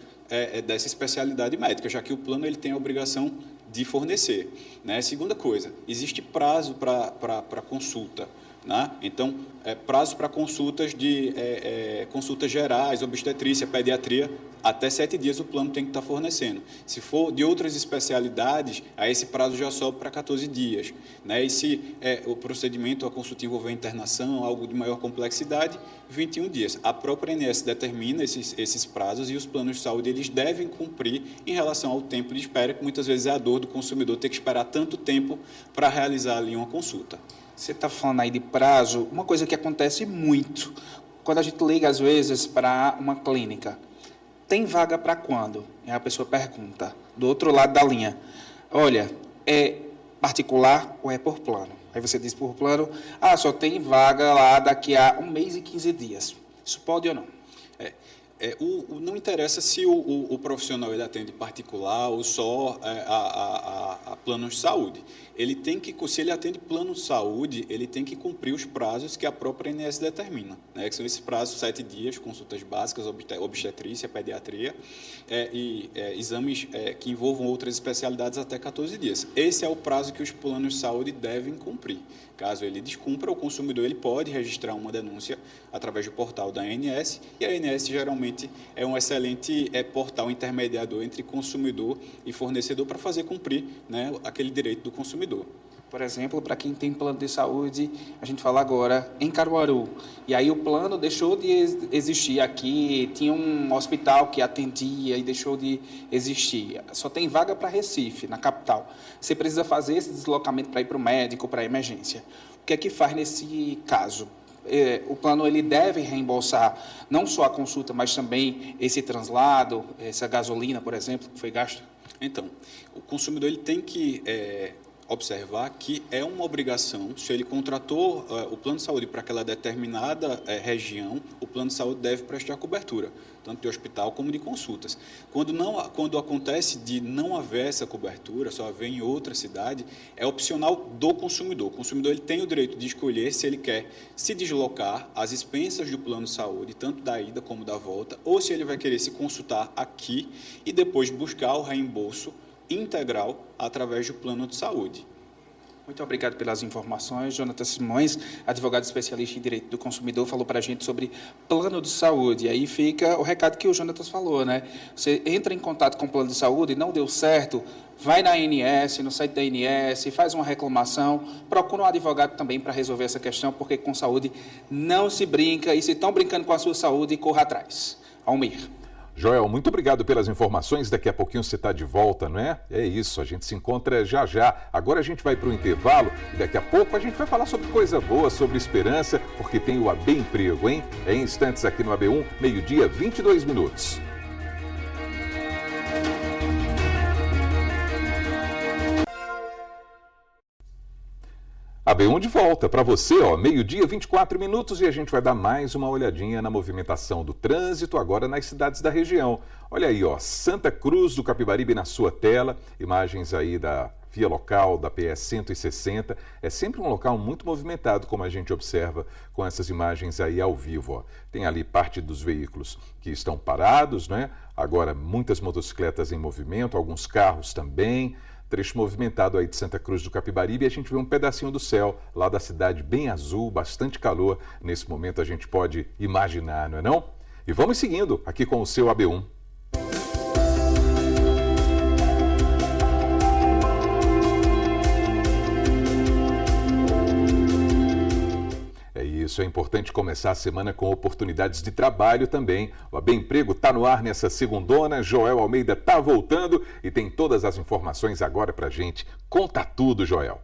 dessa especialidade médica, já que o plano ele tem a obrigação de fornecer, né? Segunda coisa, existe prazo para consulta, né? Então, prazo para consultas consultas gerais, obstetrícia, pediatria, até 7 dias o plano tem que estar fornecendo. Se for de outras especialidades, aí esse prazo já sobe para 14 dias. Né? E se o procedimento, a consulta envolver internação, algo de maior complexidade, 21 dias. A própria ANS determina esses prazos e os planos de saúde eles devem cumprir em relação ao tempo de espera, que muitas vezes é a dor do consumidor ter que esperar tanto tempo para realizar ali uma consulta. Você está falando aí de prazo, uma coisa que acontece muito, quando a gente liga às vezes para uma clínica, tem vaga para quando? E a pessoa pergunta, do outro lado da linha, olha, é particular ou é por plano? Aí você diz por plano, só tem vaga lá daqui a 1 mês e 15 dias. Isso pode ou não? Não interessa se o profissional ele atende particular ou só a planos de saúde. Ele tem que, se ele atende plano de saúde, ele tem que cumprir os prazos que a própria ANS determina, né? Que são esses prazos, 7 dias, consultas básicas, obstetrícia, pediatria, exames que envolvam outras especialidades até 14 dias. Esse é o prazo que os planos de saúde devem cumprir. Caso ele descumpra, o consumidor ele pode registrar uma denúncia através do portal da ANS, e a ANS geralmente é um excelente portal intermediador entre consumidor e fornecedor para fazer cumprir, né, aquele direito do consumidor. Por exemplo, para quem tem plano de saúde, a gente fala agora em Caruaru, e aí o plano deixou de existir aqui, tinha um hospital que atendia e deixou de existir. Só tem vaga para Recife, na capital. Você precisa fazer esse deslocamento para ir para o médico, para a emergência. O que é que faz nesse caso? O plano ele deve reembolsar não só a consulta, mas também esse translado, essa gasolina, por exemplo, que foi gasta? Então, o consumidor ele tem que observar que é uma obrigação, se ele contratou o plano de saúde para aquela determinada região, o plano de saúde deve prestar cobertura, tanto de hospital como de consultas. Quando acontece de não haver essa cobertura, só haver em outra cidade, é opcional do consumidor. O consumidor ele tem o direito de escolher se ele quer se deslocar às expensas do plano de saúde, tanto da ida como da volta, ou se ele vai querer se consultar aqui e depois buscar o reembolso integral através do plano de saúde. Muito obrigado pelas informações. Jonathan Simões, advogado especialista em direito do consumidor, falou para a gente sobre plano de saúde. E aí fica o recado que o Jonathan falou, né? Você entra em contato com o plano de saúde e não deu certo, vai na ANS, no site da ANS, faz uma reclamação, procura um advogado também para resolver essa questão, porque com saúde não se brinca, e se estão brincando com a sua saúde, corra atrás. Almir. Joel, muito obrigado pelas informações. Daqui a pouquinho você está de volta, não é? É isso, a gente se encontra já já. Agora a gente vai para o intervalo e daqui a pouco a gente vai falar sobre coisa boa, sobre esperança, porque tem o AB Emprego, hein? É em instantes aqui no AB1, meio-dia, 22 minutos. AB1 de volta para você, meio-dia, 24 minutos, e a gente vai dar mais uma olhadinha na movimentação do trânsito agora nas cidades da região. Olha aí, Santa Cruz do Capibaribe na sua tela, imagens aí da via local da PS 160. É sempre um local muito movimentado, como a gente observa com essas imagens aí ao vivo. Tem ali parte dos veículos que estão parados, né? Agora muitas motocicletas em movimento, alguns carros também. Trecho movimentado aí de Santa Cruz do Capibaribe, e a gente vê um pedacinho do céu lá da cidade bem azul, bastante calor. Nesse momento a gente pode imaginar, não é não? E vamos seguindo aqui com o seu AB1. Isso, é importante começar a semana com oportunidades de trabalho também. O AB Emprego está no ar nessa segundona, Joel Almeida está voltando e tem todas as informações agora para a gente. Conta tudo, Joel.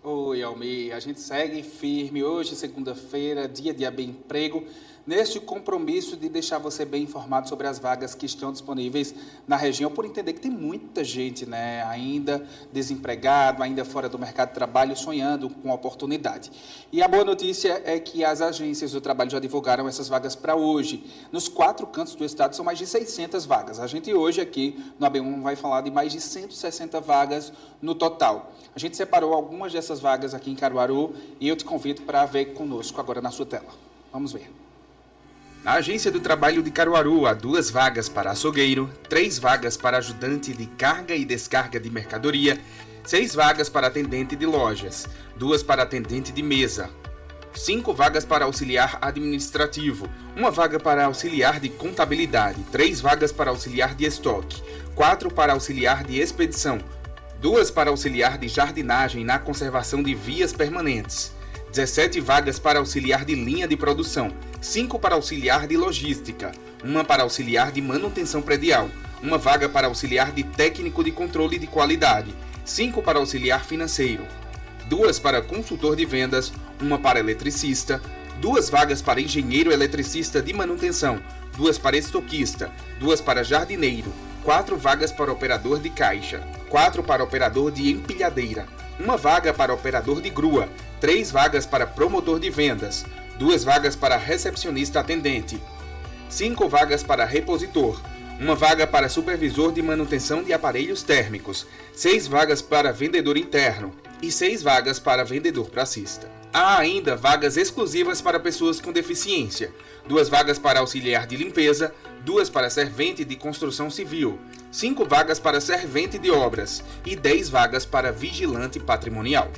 Oi, Almeida, a gente segue firme hoje, segunda-feira, dia de AB Emprego, neste compromisso de deixar você bem informado sobre as vagas que estão disponíveis na região, por entender que tem muita gente, né, ainda desempregado, ainda fora do mercado de trabalho, sonhando com oportunidade. E a boa notícia é que as agências do trabalho já divulgaram essas vagas para hoje. Nos 4 cantos do estado são mais de 600 vagas. A gente hoje aqui no AB1 vai falar de mais de 160 vagas no total. A gente separou algumas dessas vagas aqui em Caruaru e eu te convido para ver conosco agora na sua tela. Vamos ver. Na Agência do Trabalho de Caruaru, há 2 vagas para açougueiro, 3 vagas para ajudante de carga e descarga de mercadoria, 6 vagas para atendente de lojas, 2 para atendente de mesa, 5 vagas para auxiliar administrativo, 1 vaga para auxiliar de contabilidade, 3 vagas para auxiliar de estoque, 4 para auxiliar de expedição, 2 para auxiliar de jardinagem na conservação de vias permanentes, 17 vagas para auxiliar de linha de produção, 5 para auxiliar de logística, 1 para auxiliar de manutenção predial, 1 vaga para auxiliar de técnico de controle de qualidade, 5 para auxiliar financeiro, 2 para consultor de vendas, 1 para eletricista, 2 vagas para engenheiro eletricista de manutenção, 2 para estoquista, 2 para jardineiro, 4 vagas para operador de caixa, 4 para operador de empilhadeira, 1 vaga para operador de grua, 3 vagas para promotor de vendas, 2 vagas para recepcionista atendente, 5 vagas para repositor, 1 vaga para supervisor de manutenção de aparelhos térmicos, 6 vagas para vendedor interno e 6 vagas para vendedor pracista. Há ainda vagas exclusivas para pessoas com deficiência, 2 vagas para auxiliar de limpeza, 2 para servente de construção civil, 5 vagas para servente de obras e 10 vagas para vigilante patrimonial.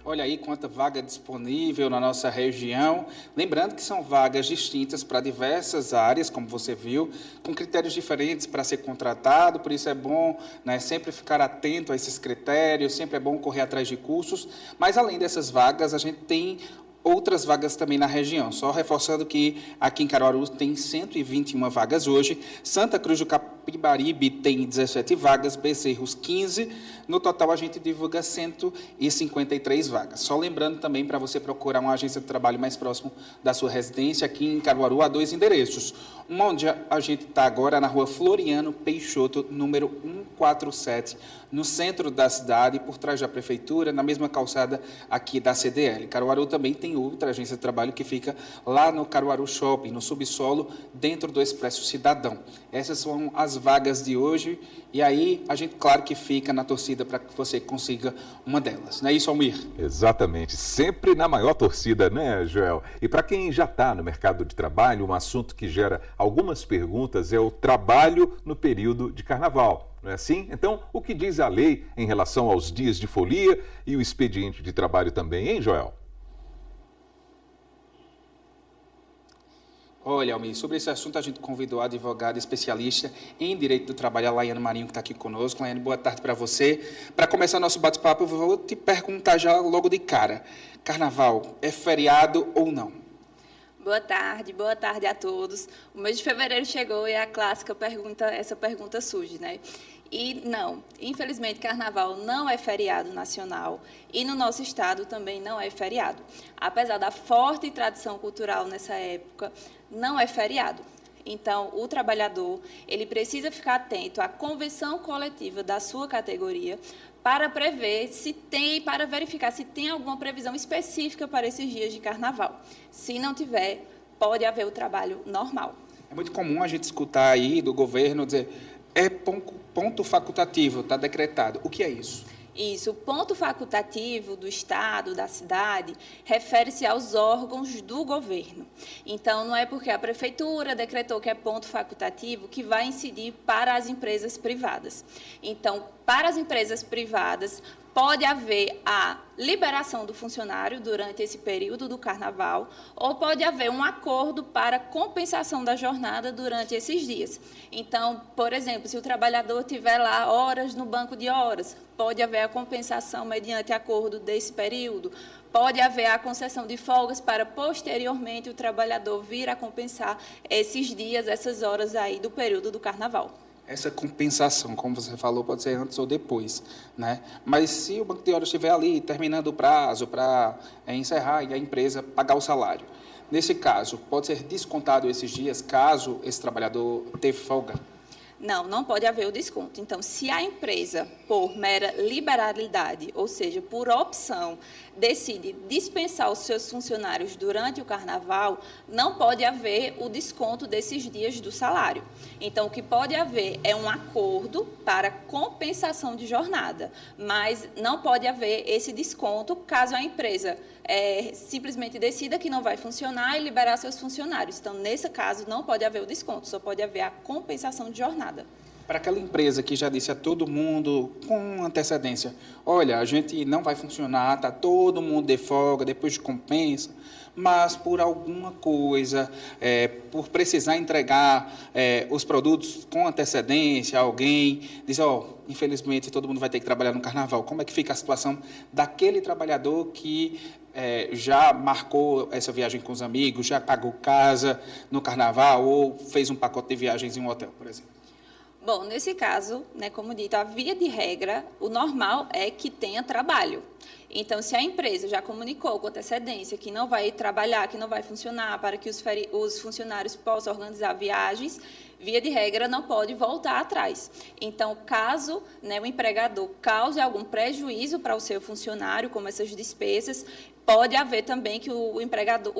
Olha aí quanta vaga disponível na nossa região. Lembrando que são vagas distintas para diversas áreas, como você viu, com critérios diferentes para ser contratado, por isso é bom, né, sempre ficar atento a esses critérios, sempre é bom correr atrás de cursos, mas além dessas vagas, a gente tem outras vagas também na região, só reforçando que aqui em Caruaru tem 121 vagas hoje, Santa Cruz do Capibaribe tem 17 vagas, Bezerros 15. No total, a gente divulga 153 vagas. Só lembrando também para você procurar uma agência de trabalho mais próximo da sua residência. Aqui em Caruaru há 2 endereços. Um onde a gente está agora na rua Floriano Peixoto, número 147, no centro da cidade, por trás da prefeitura, na mesma calçada aqui da CDL. Caruaru também tem outra agência de trabalho que fica lá no Caruaru Shopping, no subsolo, dentro do Expresso Cidadão. Essas são as vagas de hoje e aí a gente, claro que fica na torcida para que você consiga uma delas. Não é isso, Almir? Exatamente, sempre na maior torcida, né, Joel? E para quem já está no mercado de trabalho, um assunto que gera algumas perguntas é o trabalho no período de carnaval. Não é assim? Então, o que diz a lei em relação aos dias de folia e o expediente de trabalho também, hein, Joel? Olha, Almir, sobre esse assunto a gente convidou a advogada especialista em direito do trabalho, a Laiane Marinho, que está aqui conosco. Laiane, boa tarde para você. Para começar nosso bate-papo, eu vou te perguntar já logo de cara. Carnaval é feriado ou não? Boa tarde a todos. O mês de fevereiro chegou e a clássica pergunta, essa pergunta surge, né? E não, infelizmente, Carnaval não é feriado nacional e no nosso estado também não é feriado. Apesar da forte tradição cultural nessa época, não é feriado. Então, o trabalhador, ele precisa ficar atento à convenção coletiva da sua categoria para prever se tem, para verificar se tem alguma previsão específica para esses dias de Carnaval. Se não tiver, pode haver o trabalho normal. É muito comum a gente escutar aí do governo dizer é ponto facultativo, está decretado. O que é isso? Isso, o ponto facultativo do Estado, da cidade, refere-se aos órgãos do governo. Então, não é porque a Prefeitura decretou que é ponto facultativo que vai incidir para as empresas privadas. Então, para as empresas privadas, pode haver a liberação do funcionário durante esse período do Carnaval ou pode haver um acordo para compensação da jornada durante esses dias. Então, por exemplo, se o trabalhador tiver lá horas no banco de horas, pode haver a compensação mediante acordo desse período, pode haver a concessão de folgas para, posteriormente, o trabalhador vir a compensar esses dias, essas horas aí do período do Carnaval. Essa compensação, como você falou, pode ser antes ou depois, né? Mas se o banco de horas estiver ali, terminando o prazo para encerrar e a empresa pagar o salário, nesse caso, pode ser descontado esses dias, caso esse trabalhador teve folga? Não, não pode haver o desconto. Então, se a empresa, por mera liberalidade, ou seja, por opção, decide dispensar os seus funcionários durante o Carnaval, não pode haver o desconto desses dias do salário. Então, o que pode haver é um acordo para compensação de jornada, mas não pode haver esse desconto caso a empresa simplesmente decida que não vai funcionar e liberar seus funcionários. Então, nesse caso, não pode haver o desconto, só pode haver a compensação de jornada. Para aquela empresa que já disse a todo mundo com antecedência, olha, a gente não vai funcionar, está todo mundo de folga, depois de compensa, mas por alguma coisa, por precisar entregar os produtos com antecedência, alguém diz, infelizmente todo mundo vai ter que trabalhar no Carnaval. Como é que fica a situação daquele trabalhador que já marcou essa viagem com os amigos, já pagou casa no Carnaval ou fez um pacote de viagens em um hotel, por exemplo? Bom, nesse caso, né, como dito, a via de regra, o normal é que tenha trabalho. Então, se a empresa já comunicou com antecedência que não vai trabalhar, que não vai funcionar, para que os funcionários possam organizar viagens, via de regra, não pode voltar atrás. Então, caso o empregador cause algum prejuízo para o seu funcionário, como essas despesas, pode haver também que o empregado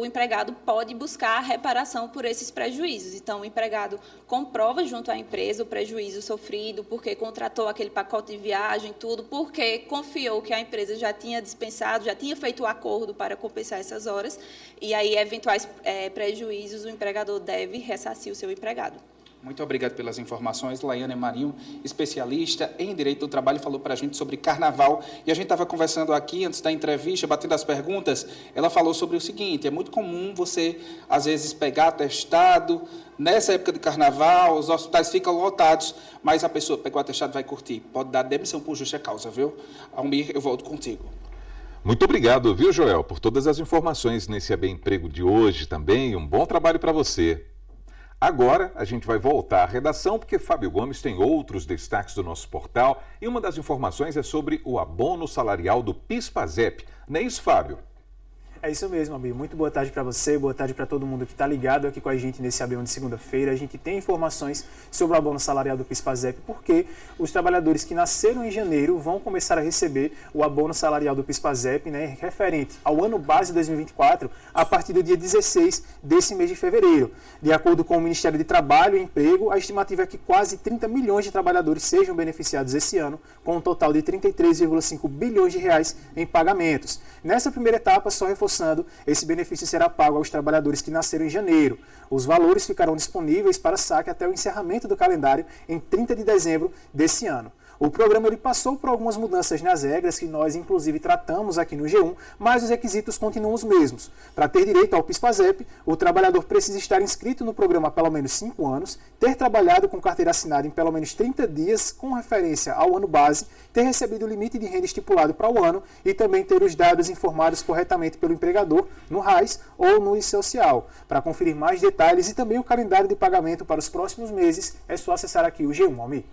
pode buscar a reparação por esses prejuízos. Então, o empregado comprova junto à empresa o prejuízo sofrido, porque contratou aquele pacote de viagem, tudo, porque confiou que a empresa já tinha dispensado, já tinha feito o acordo para compensar essas horas, e aí, eventuais prejuízos, o empregador deve ressarcir o seu empregado. Muito obrigado pelas informações. Laiane Marinho, especialista em Direito do Trabalho, falou para a gente sobre Carnaval. E a gente estava conversando aqui, antes da entrevista, batendo as perguntas, ela falou sobre o seguinte, é muito comum você, às vezes, pegar atestado, nessa época de Carnaval, os hospitais ficam lotados, mas a pessoa pegou o atestado e vai curtir. Pode dar demissão por justa causa, viu? Almir, eu volto contigo. Muito obrigado, viu, Joel, por todas as informações nesse AB Emprego de hoje também. Um bom trabalho para você. Agora a gente vai voltar à redação porque Fábio Gomes tem outros destaques do nosso portal e uma das informações é sobre o abono salarial do PIS/PASEP. Não é isso, Fábio? É isso mesmo, Abi. Muito boa tarde para você, boa tarde para todo mundo que está ligado aqui com a gente nesse AB1 de segunda-feira. A gente tem informações sobre o abono salarial do PIS/PASEP porque os trabalhadores que nasceram em janeiro vão começar a receber o abono salarial do PIS/PASEP, né, referente ao ano base 2024, a partir do dia 16 desse mês de fevereiro. De acordo com o Ministério de Trabalho e Emprego, a estimativa é que quase 30 milhões de trabalhadores sejam beneficiados esse ano, com um total de 33,5 bilhões de reais em pagamentos. Nessa primeira etapa, só reforçando, esse benefício será pago aos trabalhadores que nasceram em janeiro. Os valores ficarão disponíveis para saque até o encerramento do calendário em 30 de dezembro desse ano. O programa ele passou por algumas mudanças nas regras que nós, inclusive, tratamos aqui no G1, mas os requisitos continuam os mesmos. Para ter direito ao PIS/PASEP, o trabalhador precisa estar inscrito no programa há pelo menos 5 anos, ter trabalhado com carteira assinada em pelo menos 30 dias com referência ao ano base, ter recebido o limite de renda estipulado para o ano e também ter os dados informados corretamente pelo empregador no RAIS ou no I-Social. Para conferir mais detalhes e também o calendário de pagamento para os próximos meses, é só acessar aqui o G1, Almir.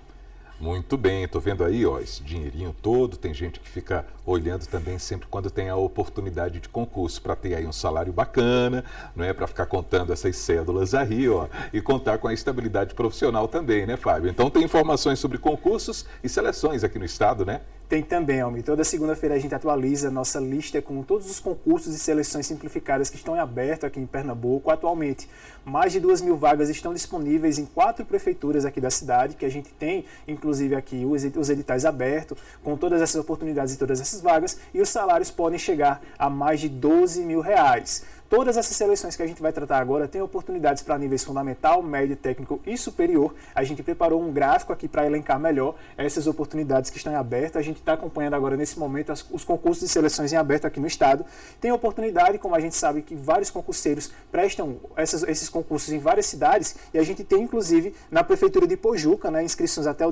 Muito bem, estou vendo aí, ó, esse dinheirinho todo, tem gente que fica olhando também sempre quando tem a oportunidade de concurso para ter aí um salário bacana, não é, para ficar contando essas cédulas aí, ó, e contar com a estabilidade profissional também, né, Fábio? Então tem informações sobre concursos e seleções aqui no estado, né? Tem também, Almir. Toda segunda-feira a gente atualiza a nossa lista com todos os concursos e seleções simplificadas que estão em aberto aqui em Pernambuco. Atualmente, mais de 2.000 vagas estão disponíveis em 4 prefeituras aqui da cidade, que a gente tem, inclusive, aqui os editais abertos, com todas essas oportunidades e todas essas vagas, e os salários podem chegar a mais de R$12 mil. Todas essas seleções que a gente vai tratar agora têm oportunidades para níveis fundamental, médio, técnico e superior. A gente preparou um gráfico aqui para elencar melhor essas oportunidades que estão em aberto. A gente está acompanhando agora, nesse momento, os concursos de seleções em aberto aqui no estado. Tem oportunidade, como a gente sabe, que vários concurseiros prestam esses concursos em várias cidades, e a gente tem, inclusive, na Prefeitura de Pojuca, né, inscrições até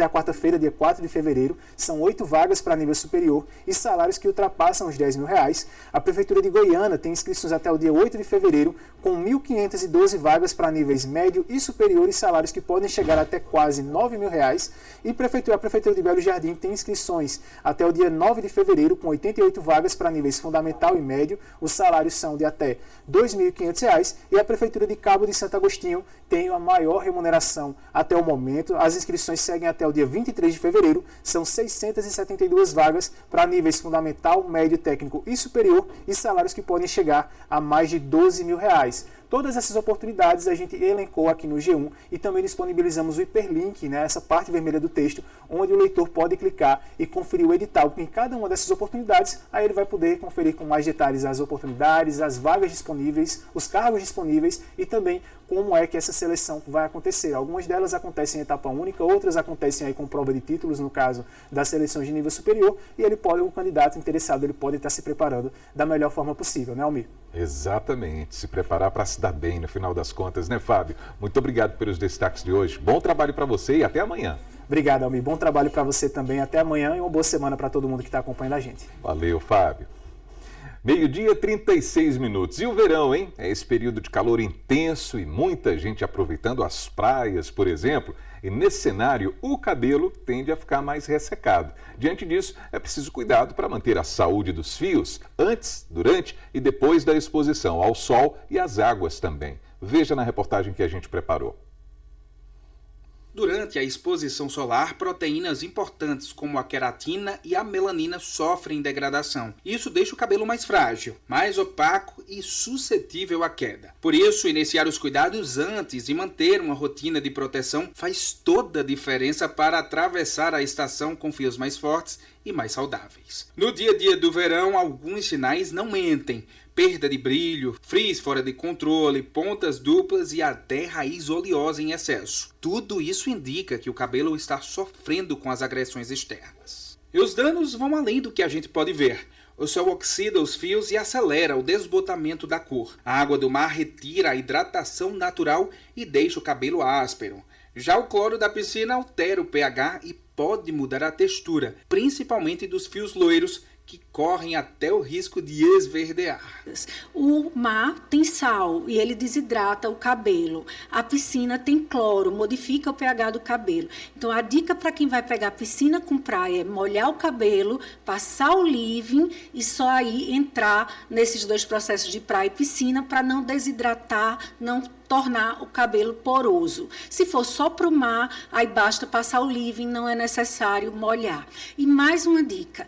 a quarta-feira, dia 4 de fevereiro. São 8 vagas para nível superior e salários que ultrapassam os R$10 mil. A Prefeitura de Goiânia tem inscrições até o dia 8 de fevereiro, com 1.512 vagas para níveis médio e superior e salários que podem chegar até quase R$9 mil. E a Prefeitura de Belo Jardim tem inscrições até o dia 9 de fevereiro, com 88 vagas para níveis fundamental e médio. Os salários são de até R$ 2.500. E a Prefeitura de Cabo de Santo Agostinho tem a maior remuneração até o momento. As inscrições seguem até o dia 23 de fevereiro. São 672 vagas para níveis fundamental, médio, técnico e superior e salários que podem chegar a mais de R$12 mil. Todas essas oportunidades a gente elencou aqui no G1 e também disponibilizamos o hiperlink, né, essa parte vermelha do texto, onde o leitor pode clicar e conferir o edital em cada uma dessas oportunidades. Aí ele vai poder conferir com mais detalhes as oportunidades, as vagas disponíveis, os cargos disponíveis e também como é que essa seleção vai acontecer. Algumas delas acontecem em etapa única, outras acontecem aí com prova de títulos, no caso da seleção de nível superior, e o candidato interessado, ele pode estar se preparando da melhor forma possível, né, Almir? Exatamente, se preparar para se dar bem no final das contas, né, Fábio? Muito obrigado pelos destaques de hoje. Bom trabalho para você e até amanhã. Obrigado, Almir. Bom trabalho para você também. Até amanhã e uma boa semana para todo mundo que está acompanhando a gente. Valeu, Fábio. 12h36. E o verão, hein? É esse período de calor intenso e muita gente aproveitando as praias, por exemplo. E nesse cenário, o cabelo tende a ficar mais ressecado. Diante disso, é preciso cuidado para manter a saúde dos fios antes, durante e depois da exposição ao sol e às águas também. Veja na reportagem que a gente preparou. Durante a exposição solar, proteínas importantes como a queratina e a melanina sofrem degradação. Isso deixa o cabelo mais frágil, mais opaco e suscetível à queda. Por isso, iniciar os cuidados antes e manter uma rotina de proteção faz toda a diferença para atravessar a estação com fios mais fortes e mais saudáveis. No dia a dia do verão, alguns sinais não mentem. Perda de brilho, frizz fora de controle, pontas duplas e até raiz oleosa em excesso. Tudo isso indica que o cabelo está sofrendo com as agressões externas. E os danos vão além do que a gente pode ver. O sol oxida os fios e acelera o desbotamento da cor. A água do mar retira a hidratação natural e deixa o cabelo áspero. Já o cloro da piscina altera o pH e pode mudar a textura, principalmente dos fios loiros, que correm até o risco de esverdear. O mar tem sal e ele desidrata o cabelo. A piscina tem cloro, modifica o pH do cabelo. Então, a dica para quem vai pegar piscina com praia é molhar o cabelo, passar o leave-in e só aí entrar nesses dois processos de praia e piscina para não desidratar, não tornar o cabelo poroso. Se for só para o mar, aí basta passar o leave-in, não é necessário molhar. E mais uma dica,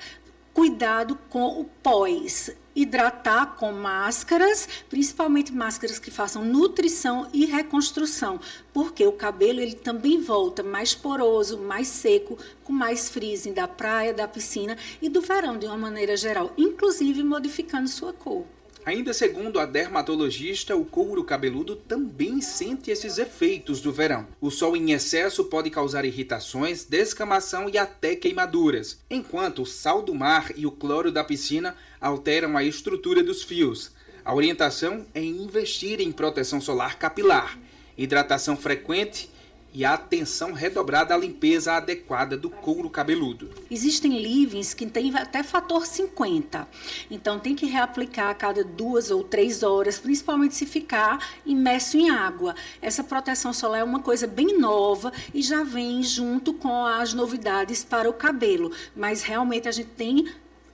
cuidado com o pós. Hidratar com máscaras, principalmente máscaras que façam nutrição e reconstrução, porque o cabelo ele também volta mais poroso, mais seco, com mais freezing da praia, da piscina e do verão de uma maneira geral, inclusive modificando sua cor. Ainda segundo a dermatologista, o couro cabeludo também sente esses efeitos do verão. O sol em excesso pode causar irritações, descamação e até queimaduras, enquanto o sal do mar e o cloro da piscina alteram a estrutura dos fios. A orientação é investir em proteção solar capilar, hidratação frequente e a atenção redobrada à limpeza adequada do couro cabeludo. Existem leave-ins que têm até fator 50, então tem que reaplicar a cada 2 ou 3 horas, principalmente se ficar imerso em água. Essa proteção solar é uma coisa bem nova e já vem junto com as novidades para o cabelo, mas realmente a gente tem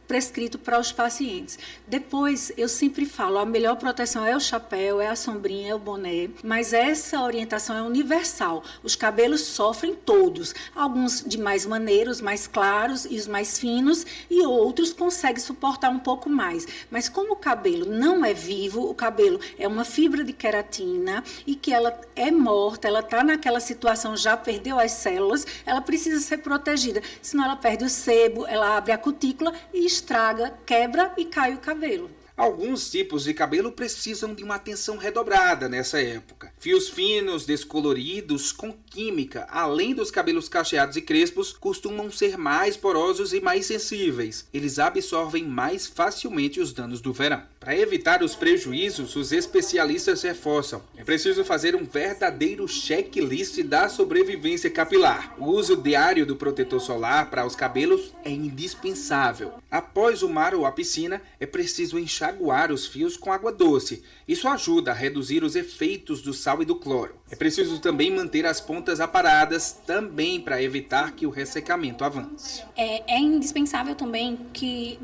prescrito para os pacientes. Depois, eu sempre falo, a melhor proteção é o chapéu, é a sombrinha, é o boné, mas essa orientação é universal. Os cabelos sofrem todos, alguns de mais maneiros, mais claros e os mais finos, e outros conseguem suportar um pouco mais. Mas como o cabelo não é vivo, o cabelo é uma fibra de queratina e que ela é morta, ela está naquela situação, já perdeu as células, ela precisa ser protegida, senão ela perde o sebo, ela abre a cutícula e estraga, quebra e cai o cabelo. Alguns tipos de cabelo precisam de uma atenção redobrada nessa época. Fios finos, descoloridos, com química, além dos cabelos cacheados e crespos, costumam ser mais porosos e mais sensíveis. Eles absorvem mais facilmente os danos do verão. Para evitar os prejuízos, os especialistas reforçam: é preciso fazer um verdadeiro checklist da sobrevivência capilar. O uso diário do protetor solar para os cabelos é indispensável. Após o mar ou a piscina, é preciso enxaguar os fios com água doce. Isso ajuda a reduzir os efeitos do sal e do cloro. É preciso também manter as pontas aparadas, também para evitar que o ressecamento avance. É indispensável também que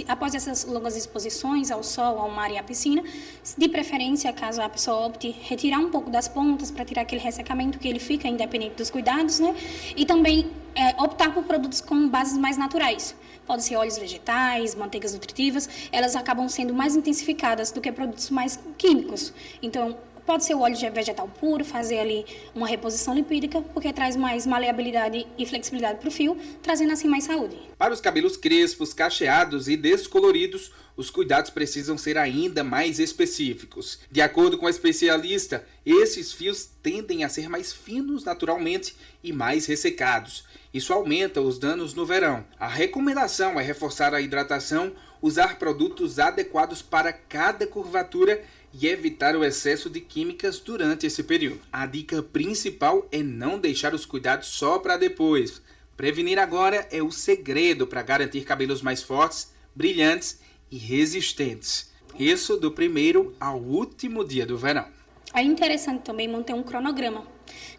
após essas longas exposições ao sol, ao mar e à piscina, de preferência, caso a pessoa opte, retirar um pouco das pontas para tirar aquele ressecamento que ele fica independente dos cuidados, né? E também optar por produtos com bases mais naturais. Pode ser óleos vegetais, manteigas nutritivas, elas acabam sendo mais intensificadas do que produtos mais químicos. Então, pode ser o óleo vegetal puro, fazer ali uma reposição lipídica, porque traz mais maleabilidade e flexibilidade para o fio, trazendo assim mais saúde. Para os cabelos crespos, cacheados e descoloridos, os cuidados precisam ser ainda mais específicos. De acordo com a especialista, esses fios tendem a ser mais finos naturalmente e mais ressecados. Isso aumenta os danos no verão. A recomendação é reforçar a hidratação, usar produtos adequados para cada curvatura e evitar o excesso de químicas durante esse período. A dica principal é não deixar os cuidados só para depois. Prevenir agora é o segredo para garantir cabelos mais fortes, brilhantes e resistentes. Isso do primeiro ao último dia do verão. É interessante também manter um cronograma,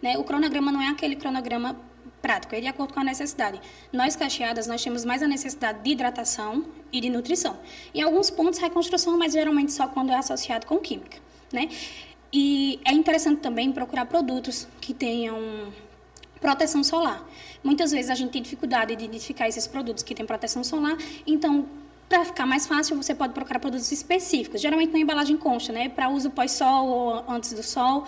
né? O cronograma não é aquele cronograma prático, é de acordo com a necessidade. Nós cacheadas, nós temos mais a necessidade de hidratação e de nutrição. Em alguns pontos, reconstrução, mas geralmente só quando é associado com química, né? E é interessante também procurar produtos que tenham proteção solar. Muitas vezes a gente tem dificuldade de identificar esses produtos que têm proteção solar, então, para ficar mais fácil, você pode procurar produtos específicos, geralmente na embalagem consta, né? Para uso pós-sol ou antes do sol,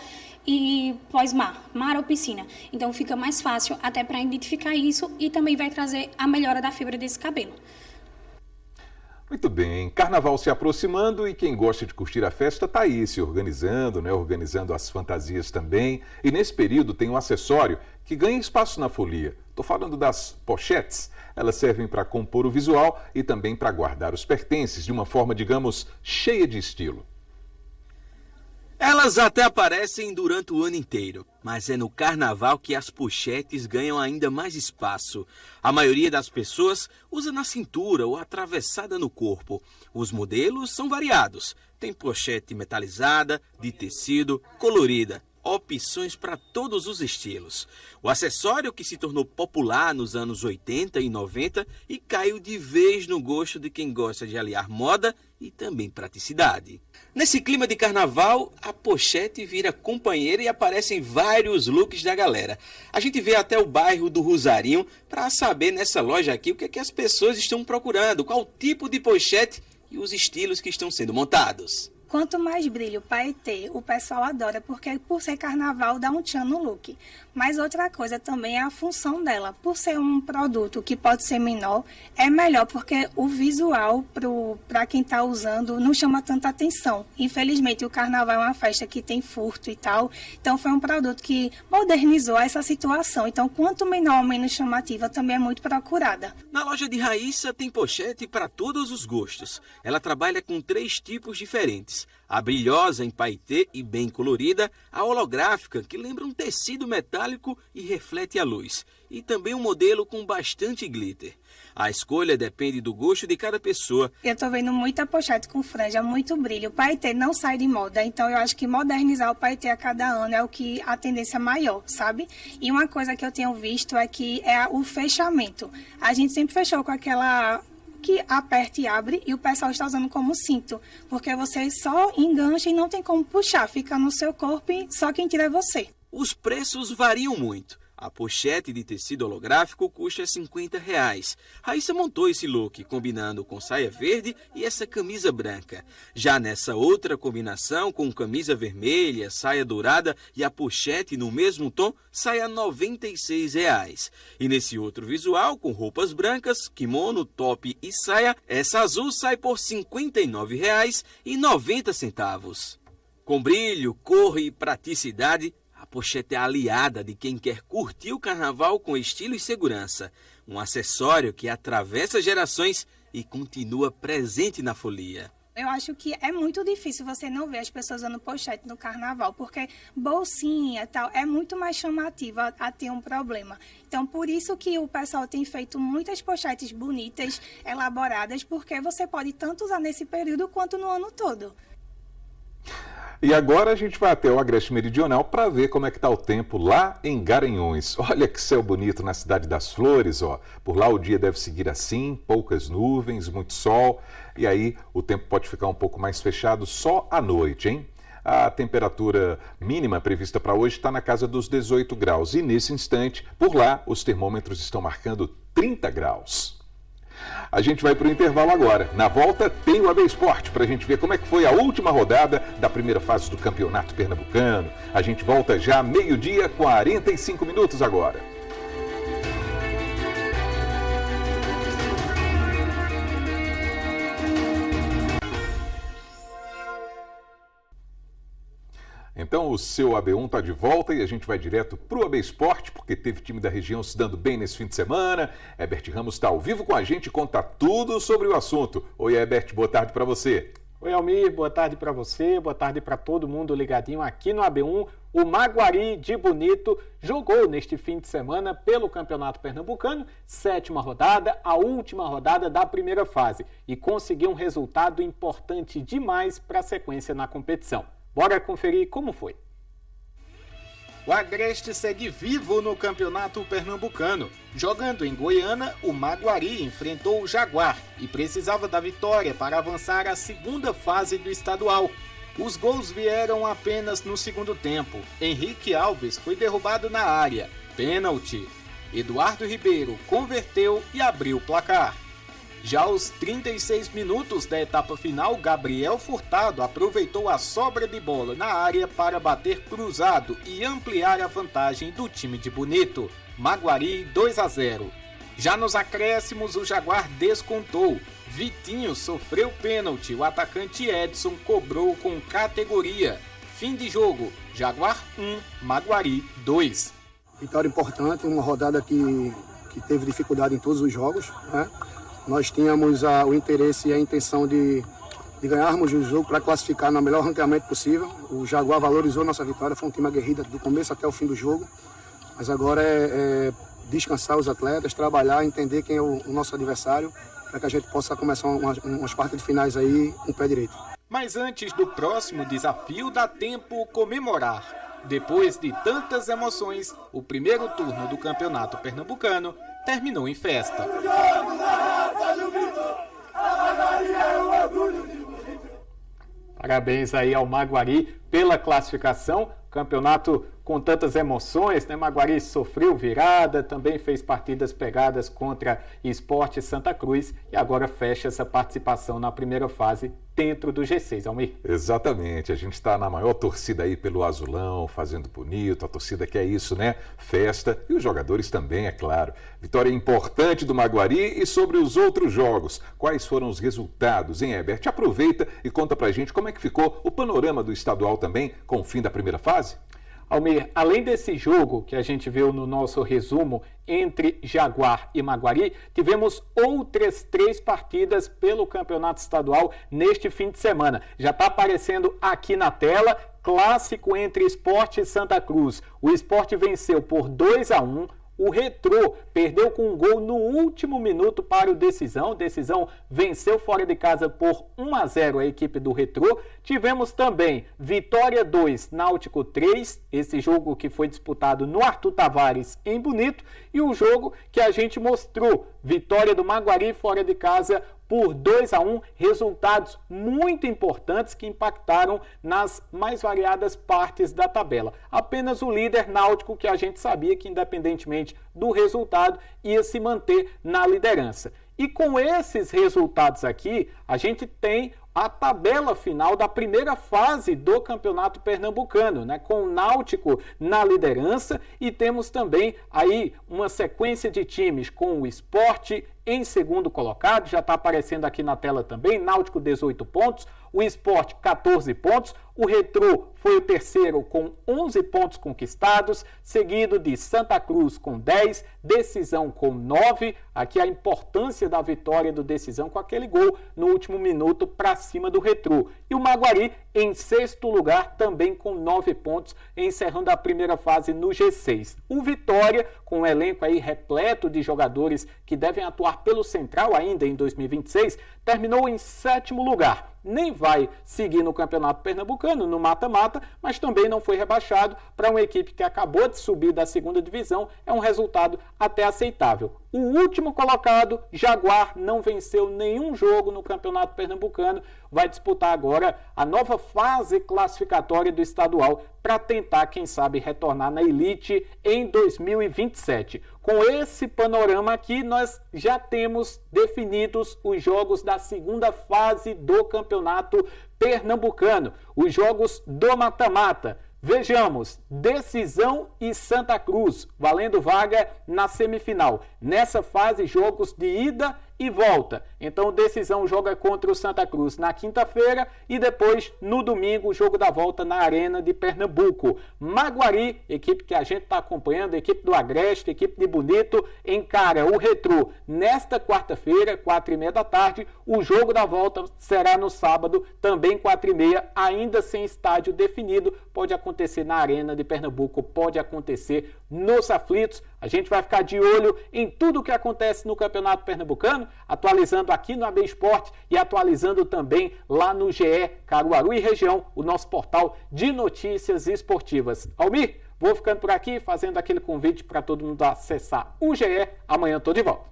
e pós-mar, mar ou piscina. Então fica mais fácil até para identificar isso e também vai trazer a melhora da fibra desse cabelo. Muito bem, carnaval se aproximando e quem gosta de curtir a festa está aí se organizando, né? Organizando as fantasias também. E nesse período tem um acessório que ganha espaço na folia. Estou falando das pochetes. Elas servem para compor o visual e também para guardar os pertences de uma forma, digamos, cheia de estilo. Elas até aparecem durante o ano inteiro, mas é no carnaval que as pochetes ganham ainda mais espaço. A maioria das pessoas usa na cintura ou atravessada no corpo. Os modelos são variados. Tem pochete metalizada, de tecido, colorida. Opções para todos os estilos. O acessório que se tornou popular nos anos 80 e 90 e caiu de vez no gosto de quem gosta de aliar moda e também praticidade. Nesse clima de carnaval, a pochete vira companheira e aparecem vários looks da galera. A gente vê até o bairro do Rosarinho para saber nessa loja aqui o que é que as pessoas estão procurando, qual tipo de pochete e os estilos que estão sendo montados. Quanto mais brilho paetê, o pessoal adora, porque por ser carnaval dá um tchan no look. Mas outra coisa também é a função dela. Por ser um produto que pode ser menor, é melhor porque o visual para quem está usando não chama tanta atenção. Infelizmente o carnaval é uma festa que tem furto e tal, então foi um produto que modernizou essa situação. Então quanto menor ou menos chamativa também é muito procurada. Na loja de Raíssa tem pochete para todos os gostos. Ela trabalha com 3 tipos diferentes. A brilhosa em paetê e bem colorida, a holográfica, que lembra um tecido metálico e reflete a luz, e também um modelo com bastante glitter. A escolha depende do gosto de cada pessoa. Eu estou vendo muita pochete com franja, muito brilho. O paetê não sai de moda, então eu acho que modernizar o paetê a cada ano é o que a tendência maior, sabe? E uma coisa que eu tenho visto é que é o fechamento. A gente sempre fechou com aquela que aperta e abre, e o pessoal está usando como cinto, porque você só engancha e não tem como puxar, fica no seu corpo e só quem tira é você. Os preços variam muito. A pochete de tecido holográfico custa R$50. Raíssa montou esse look, combinando com saia verde e essa camisa branca. Já nessa outra combinação, com camisa vermelha, saia dourada e a pochete no mesmo tom, sai a R$96. E nesse outro visual, com roupas brancas, kimono, top e saia, essa azul sai por R$59,90. Com brilho, cor e praticidade, a pochete é aliada de quem quer curtir o carnaval com estilo e segurança. Um acessório que atravessa gerações e continua presente na folia. Eu acho que é muito difícil você não ver as pessoas usando pochete no carnaval, porque bolsinha e tal é muito mais chamativa a ter um problema. Então, por isso que o pessoal tem feito muitas pochetes bonitas, elaboradas, porque você pode tanto usar nesse período quanto no ano todo. E agora a gente vai até o Agreste Meridional para ver como é que está o tempo lá em Garanhuns. Olha que céu bonito na Cidade das Flores, ó. Por lá o dia deve seguir assim, poucas nuvens, muito sol. E aí o tempo pode ficar um pouco mais fechado só à noite, hein? A temperatura mínima prevista para hoje está na casa dos 18 graus. E nesse instante, por lá, os termômetros estão marcando 30 graus. A gente vai para o intervalo agora. Na volta tem o AB Esporte para a gente ver como é que foi a última rodada da primeira fase do Campeonato Pernambucano. A gente volta já 12h, 45 minutos agora. Então o seu AB1 está de volta e a gente vai direto para o AB Esporte, porque teve time da região se dando bem nesse fim de semana. Herbert Ramos está ao vivo com a gente e conta tudo sobre o assunto. Oi, Herbert, boa tarde para você. Oi, Almir, boa tarde para você, boa tarde para todo mundo ligadinho aqui no AB1. O Maguari de Bonito jogou neste fim de semana pelo Campeonato Pernambucano, 7ª rodada, a última rodada da primeira fase, e conseguiu um resultado importante demais para a sequência na competição. Bora conferir como foi. O Agreste segue vivo no Campeonato Pernambucano. Jogando em Goiânia, o Maguari enfrentou o Jaguar e precisava da vitória para avançar à segunda fase do estadual. Os gols vieram apenas no segundo tempo. Henrique Alves foi derrubado na área. Pênalti. Eduardo Ribeiro converteu e abriu o placar. Já aos 36 minutos da etapa final, Gabriel Furtado aproveitou a sobra de bola na área para bater cruzado e ampliar a vantagem do time de Bonito. Maguari 2-0. Já nos acréscimos, o Jaguar descontou. Vitinho sofreu pênalti, o atacante Edson cobrou com categoria. Fim de jogo, Jaguar 1, Maguari 2. Vitória importante, uma rodada que teve dificuldade em todos os jogos, né? Nós tínhamos o interesse e a intenção de de ganharmos o jogo para classificar no melhor ranqueamento possível. O Jaguar valorizou nossa vitória, foi um time aguerrido do começo até o fim do jogo. Mas agora é descansar os atletas, trabalhar, entender quem é o nosso adversário, para que a gente possa começar umas partes de finais aí com o pé direito. Mas antes do próximo desafio, dá tempo comemorar. Depois de tantas emoções, o primeiro turno do Campeonato Pernambucano terminou em festa. Parabéns aí ao Maguari pela classificação. Campeonato com tantas emoções, né? Maguari sofreu virada, também fez partidas pegadas contra Sport Santa Cruz e agora fecha essa participação na primeira fase dentro do G6, Almir. Exatamente, a gente está na maior torcida aí pelo azulão, fazendo bonito, a torcida quer isso, né? Festa e os jogadores também, é claro. Vitória importante do Maguari. E sobre os outros jogos, quais foram os resultados, hein, Herbert? Aproveita e conta pra gente como é que ficou o panorama do estadual também com o fim da primeira fase. Almir, além desse jogo que a gente viu no nosso resumo entre Jaguar e Maguari, tivemos outras 3 partidas pelo Campeonato Estadual neste fim de semana. Já está aparecendo aqui na tela, clássico entre Sport e Santa Cruz. O Sport venceu por 2-1. O Retrô perdeu com um gol no último minuto para o Decisão. Decisão venceu fora de casa por 1-0 a equipe do Retrô. Tivemos também Vitória 2, Náutico 3. Esse jogo que foi disputado no Arthur Tavares em Bonito. E o jogo que a gente mostrou, vitória do Maguari fora de casa por 2-1, resultados muito importantes que impactaram nas mais variadas partes da tabela. Apenas o líder Náutico, que a gente sabia que independentemente do resultado ia se manter na liderança. E com esses resultados aqui, a gente tem a tabela final da primeira fase do Campeonato Pernambucano, né? Com o Náutico na liderança e temos também aí uma sequência de times com o Sport em segundo colocado, já está aparecendo aqui na tela também, Náutico 18 pontos, o Sport 14 pontos, o Retrô foi o terceiro com 11 pontos conquistados, seguido de Santa Cruz com 10, Decisão com 9, aqui a importância da vitória do Decisão com aquele gol no último minuto para cima do Retrô. E o Maguari em sexto lugar também com 9 pontos, encerrando a primeira fase no G6. O Vitória, com um elenco aí repleto de jogadores que devem atuar pelo Central ainda em 2026, terminou em sétimo lugar. Nem vai seguir no Campeonato Pernambucano, no mata-mata, mas também não foi rebaixado. Para uma equipe que acabou de subir da segunda divisão, é um resultado até aceitável. O último colocado, Jaguar, não venceu nenhum jogo no Campeonato Pernambucano, vai disputar agora a nova fase classificatória do estadual para tentar, quem sabe, retornar na elite em 2027. Com esse panorama aqui, nós já temos definidos os jogos da segunda fase do Campeonato Pernambucano, os jogos do mata-mata. Vejamos, Decisão e Santa Cruz, valendo vaga na semifinal. Nessa fase, jogos de ida e volta. Então, Decisão joga contra o Santa Cruz na quinta-feira e depois, no domingo, o jogo da volta na Arena de Pernambuco. Maguari, equipe que a gente está acompanhando, equipe do Agreste, equipe de Bonito, encara o Retrô nesta quarta-feira, 4h30 da tarde. O jogo da volta será no sábado, também 4h30, ainda sem estádio definido. Pode acontecer na Arena de Pernambuco, pode acontecer nos aflitos. A gente vai ficar de olho em tudo o que acontece no Campeonato Pernambucano, atualizando aqui no AB Esporte e atualizando também lá no GE Caruaru e região, o nosso portal de notícias esportivas. Almir, vou ficando por aqui, fazendo aquele convite para todo mundo acessar o GE. Amanhã estou de volta.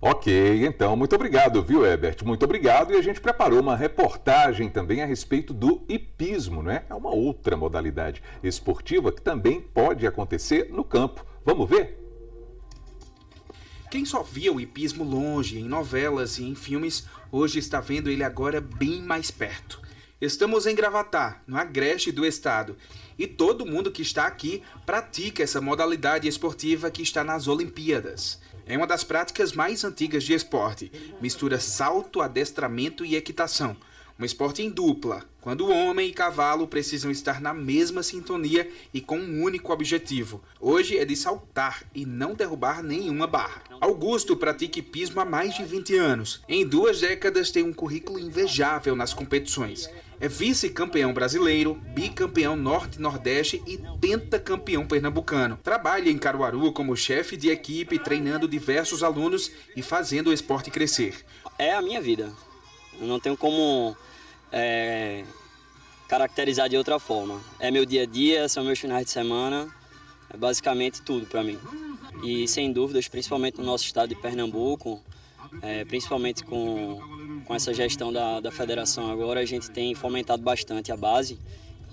Ok, então, muito obrigado, viu, Herbert? Muito obrigado. E a gente preparou uma reportagem também a respeito do hipismo, né? É uma outra modalidade esportiva que também pode acontecer no campo. Vamos ver? Quem só via o hipismo longe, em novelas e em filmes, hoje está vendo ele agora bem mais perto. Estamos em Gravatá, no Agreste do estado, e todo mundo que está aqui pratica essa modalidade esportiva que está nas Olimpíadas. É uma das práticas mais antigas de esporte, mistura salto, adestramento e equitação. Um esporte em dupla, quando o homem e cavalo precisam estar na mesma sintonia e com um único objetivo. Hoje é de saltar e não derrubar nenhuma barra. Augusto pratica hipismo há mais de 20 anos. Em 2 décadas tem um currículo invejável nas competições. É vice-campeão brasileiro, bicampeão norte-nordeste e pentacampeão pernambucano. Trabalha em Caruaru como chefe de equipe, treinando diversos alunos e fazendo o esporte crescer. É a minha vida. Eu não tenho como caracterizar de outra forma. É meu dia a dia, são meus finais de semana, é basicamente tudo para mim. E sem dúvidas, principalmente no nosso estado de Pernambuco, principalmente com essa gestão da federação agora, a gente tem fomentado bastante a base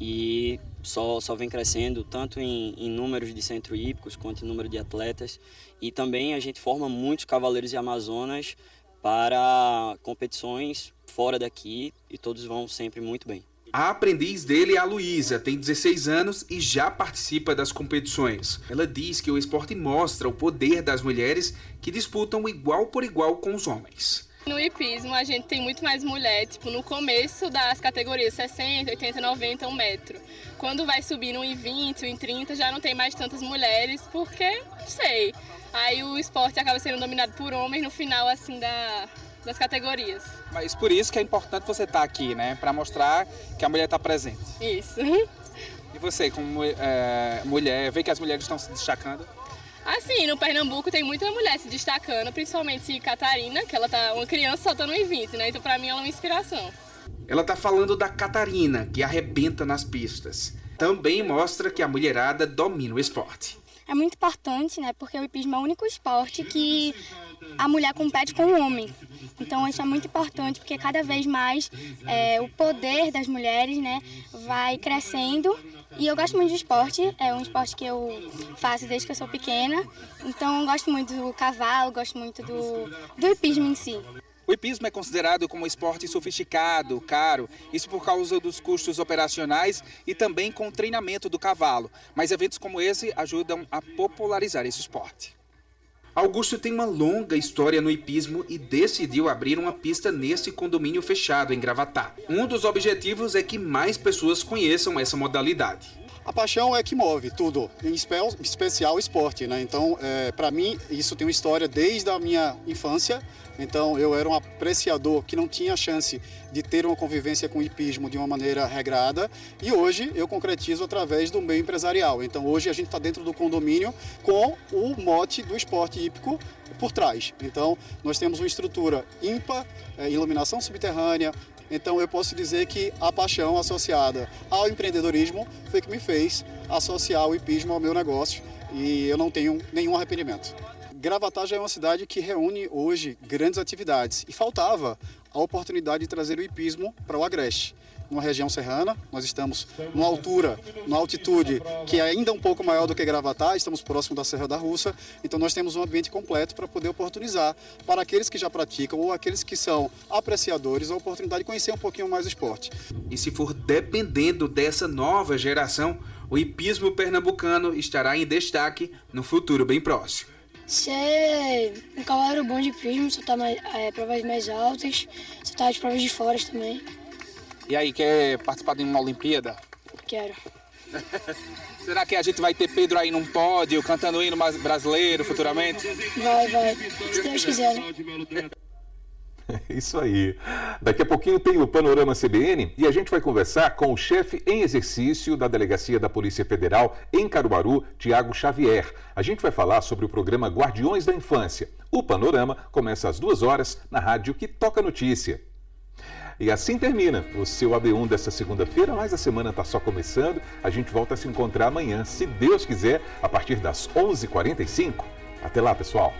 e só vem crescendo, tanto em números de centro hípicos quanto em número de atletas. E também a gente forma muitos cavaleiros e amazonas para competições fora daqui e todos vão sempre muito bem. A aprendiz dele é a Luísa, tem 16 anos e já participa das competições. Ela diz que o esporte mostra o poder das mulheres que disputam igual por igual com os homens. No hipismo a gente tem muito mais mulher, tipo no começo das categorias 60, 80, 90, 1 metro. Quando vai subir no 1,20, 1,30 já não tem mais tantas mulheres, porque, não sei, aí o esporte acaba sendo dominado por homens no final assim das categorias. Mas por isso que é importante você estar aqui, né? Para mostrar que a mulher está presente. Isso. E você, como mulher, vê que as mulheres estão se destacando? Assim, no Pernambuco tem muita mulher se destacando, principalmente Catarina, que ela tá uma criança saltando 1,20, né? Então para mim ela é uma inspiração. Ela tá falando da Catarina, que arrebenta nas pistas. Também mostra que a mulherada domina o esporte. É muito importante, né? Porque o hipismo é o único esporte que a mulher compete com o homem. Então isso é muito importante, porque cada vez mais o poder das mulheres, né, vai crescendo. E eu gosto muito de esporte, é um esporte que eu faço desde que eu sou pequena. Então eu gosto muito do cavalo, gosto muito do hipismo em si. O hipismo é considerado como um esporte sofisticado, caro, isso por causa dos custos operacionais e também com o treinamento do cavalo. Mas eventos como esse ajudam a popularizar esse esporte. Augusto tem uma longa história no hipismo e decidiu abrir uma pista nesse condomínio fechado em Gravatá. Um dos objetivos é que mais pessoas conheçam essa modalidade. A paixão é que move tudo, em especial o esporte, né? Então, para mim, isso tem uma história desde a minha infância. Então, eu era um apreciador que não tinha chance de ter uma convivência com o hipismo de uma maneira regrada. E hoje eu concretizo através do meio empresarial. Então, hoje a gente está dentro do condomínio com o mote do esporte hípico por trás. Então, nós temos uma estrutura ímpar, iluminação subterrânea. Então, eu posso dizer que a paixão associada ao empreendedorismo foi que me fez associar o hipismo ao meu negócio. E eu não tenho nenhum arrependimento. Gravatá já é uma cidade que reúne hoje grandes atividades e faltava a oportunidade de trazer o hipismo para o Agreste. Numa região serrana, nós estamos numa altura, numa altitude que é ainda um pouco maior do que Gravatá, estamos próximo da Serra da Russa, então nós temos um ambiente completo para poder oportunizar para aqueles que já praticam ou aqueles que são apreciadores a oportunidade de conhecer um pouquinho mais o esporte. E se for dependendo dessa nova geração, o hipismo pernambucano estará em destaque no futuro bem próximo. Ser um cavaleiro bom de hipismo, soltar provas mais altas, soltar as provas de fora também. E aí, quer participar de uma Olimpíada? Quero. Será que a gente vai ter Pedro aí num pódio, cantando o hino brasileiro futuramente? Vai. Se Deus quiser, né? Isso aí. Daqui a pouquinho tem o Panorama CBN e a gente vai conversar com o chefe em exercício da Delegacia da Polícia Federal em Caruaru, Tiago Xavier. A gente vai falar sobre o programa Guardiões da Infância. O Panorama começa às 2h na rádio que toca notícia. E assim termina o seu AB1 dessa segunda-feira, mas a semana está só começando. A gente volta a se encontrar amanhã, se Deus quiser, a partir das 11h45. Até lá, pessoal!